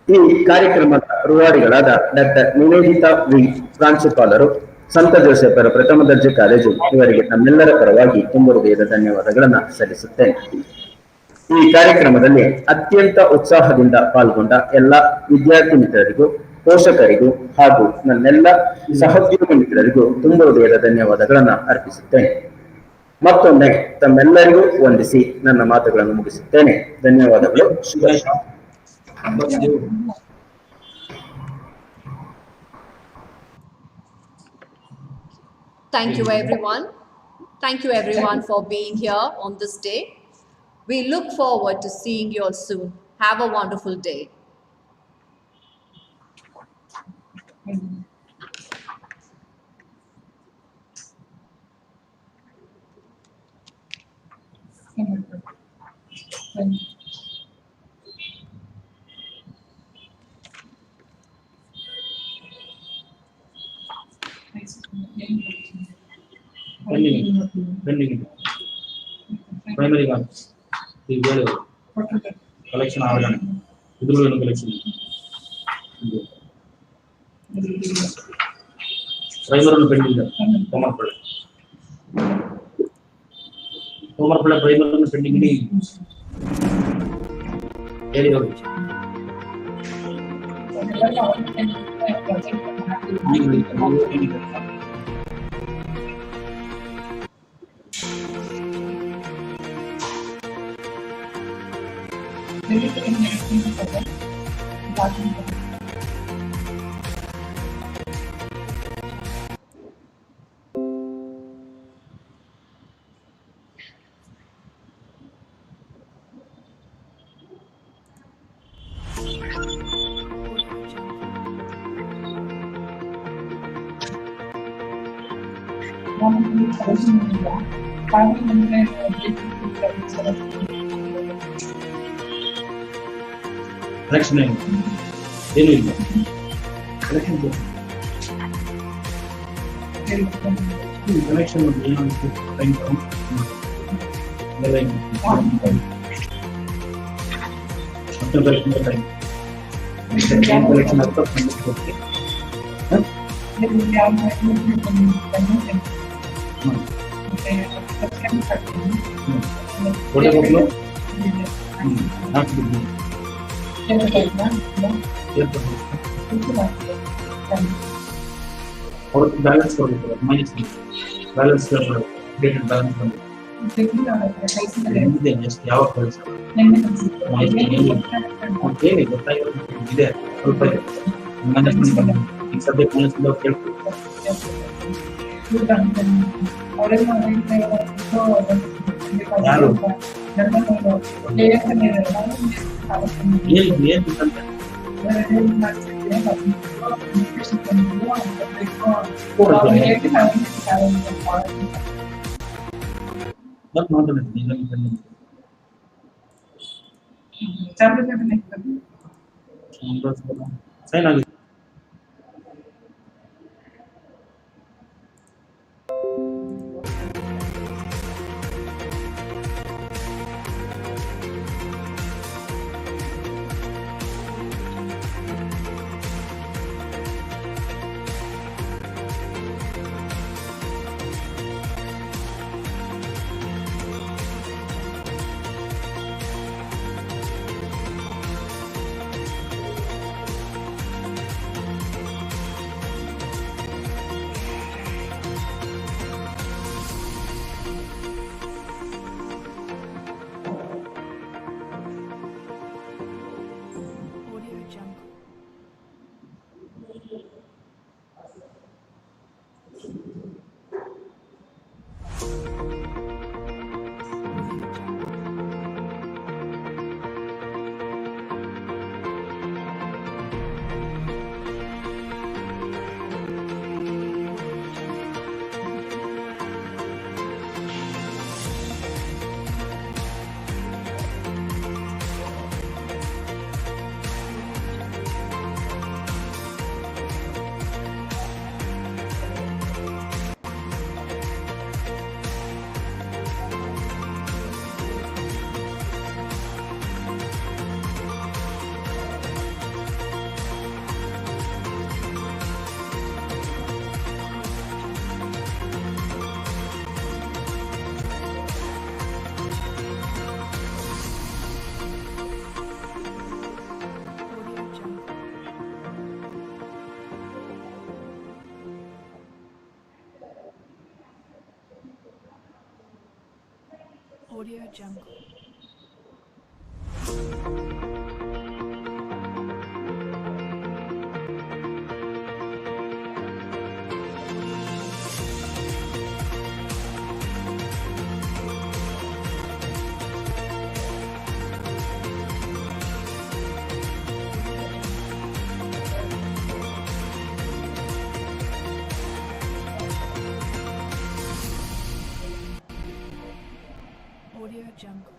ಈ ಕಾರ್ಯಕ್ರಮದ ರೂವಾರಿಗಳಾದ ಡಾಕ್ಟರ್ ನಿವೇದಿತಾ ವಿ, ಪ್ರಾಂಶುಪಾಲರು, ಸಂತ ಜೋಸೆಫರ ಪ್ರಥಮ ದರ್ಜೆ ಕಾಲೇಜು, ಇವರಿಗೆ ತಮ್ಮೆಲ್ಲರ ಪರವಾಗಿ ತುಂಬು ಹೃದಯದ ಧನ್ಯವಾದಗಳನ್ನು ಸಲ್ಲಿಸುತ್ತೇನೆ. ಈ ಕಾರ್ಯಕ್ರಮದಲ್ಲಿ ಅತ್ಯಂತ ಉತ್ಸಾಹದಿಂದ ಪಾಲ್ಗೊಂಡ ಎಲ್ಲ ವಿದ್ಯಾರ್ಥಿ ಮಿತ್ರರಿಗೂ, ಪೋಷಕರಿಗೂ ಹಾಗೂ ನನ್ನೆಲ್ಲ ಸಹೋದ್ಯೋಗಿ ಮಿತ್ರರಿಗೂ ತುಂಬು ಹೃದಯದ ಧನ್ಯವಾದಗಳನ್ನು ಅರ್ಪಿಸುತ್ತೇನೆ. ಮತ್ತೊಮ್ಮೆ ತಮ್ಮೆಲ್ಲರಿಗೂ ವಂದಿಸಿ ನನ್ನ ಮಾತುಗಳನ್ನು ಮುಗಿಸುತ್ತೇನೆ. ಧನ್ಯವಾದಗಳು. ಶುಭ. Thank you, everyone. Thank you, everyone, for being here on this day. We look forward to seeing you all soon. Have a wonderful day. Primary collection ಆರ್ಗಾನೆ ಇದ್ರಲ್ಲೂ collection primary pending Somarpalli primary pending ಹೇಳಿ ಹೋಗಿ collection ಏನು ಇಲ್ಲ collection collection balance minus balance balance ಯಾವ ಕೆಲಸ ಗೊತ್ತಾಗಿದೆ ಸ್ವಲ್ಪ Management பண்ணணும். Subject management ಕೇಳ್ಕೊಳ್ಳಿ. ಯಾರು ಏನ್ ಅಂತ ಬಟ್ ಮಾತಾಡ್ತೀನಿ ಸೈನ್ ಆಗಿದೆ. Audio Jungle. Audio Jungle. Audio Jungle.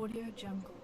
Audio Jungle.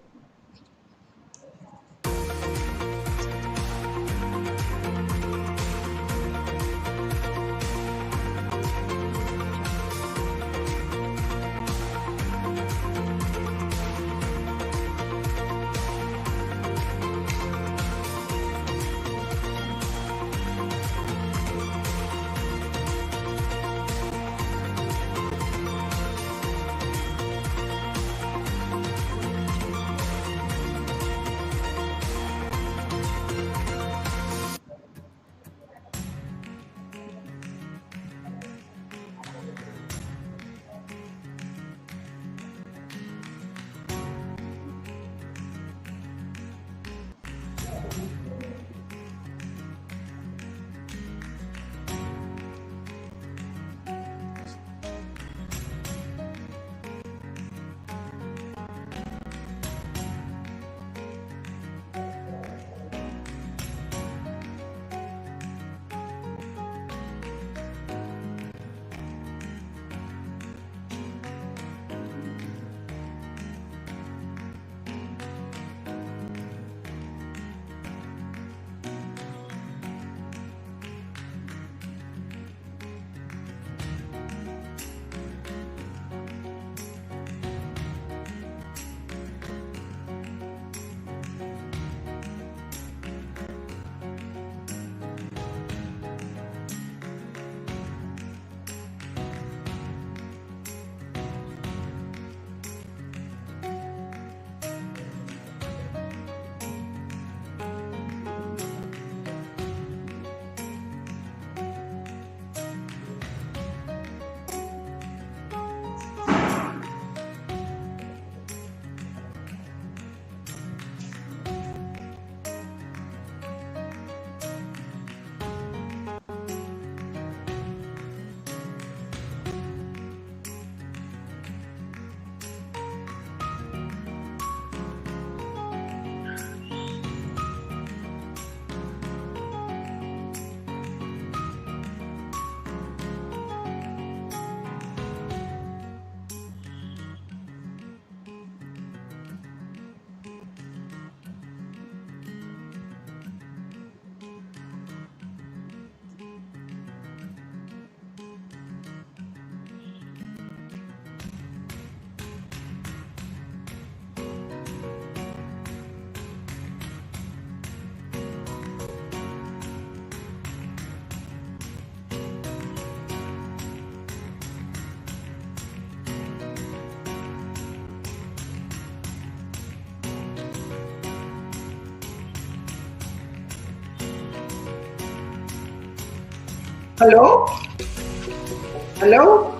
Hello? Hello?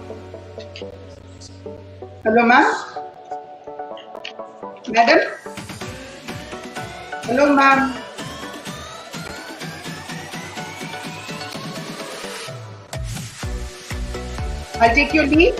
Hello, ma'am? Madam? Hello, ma'am? I'll take your leave.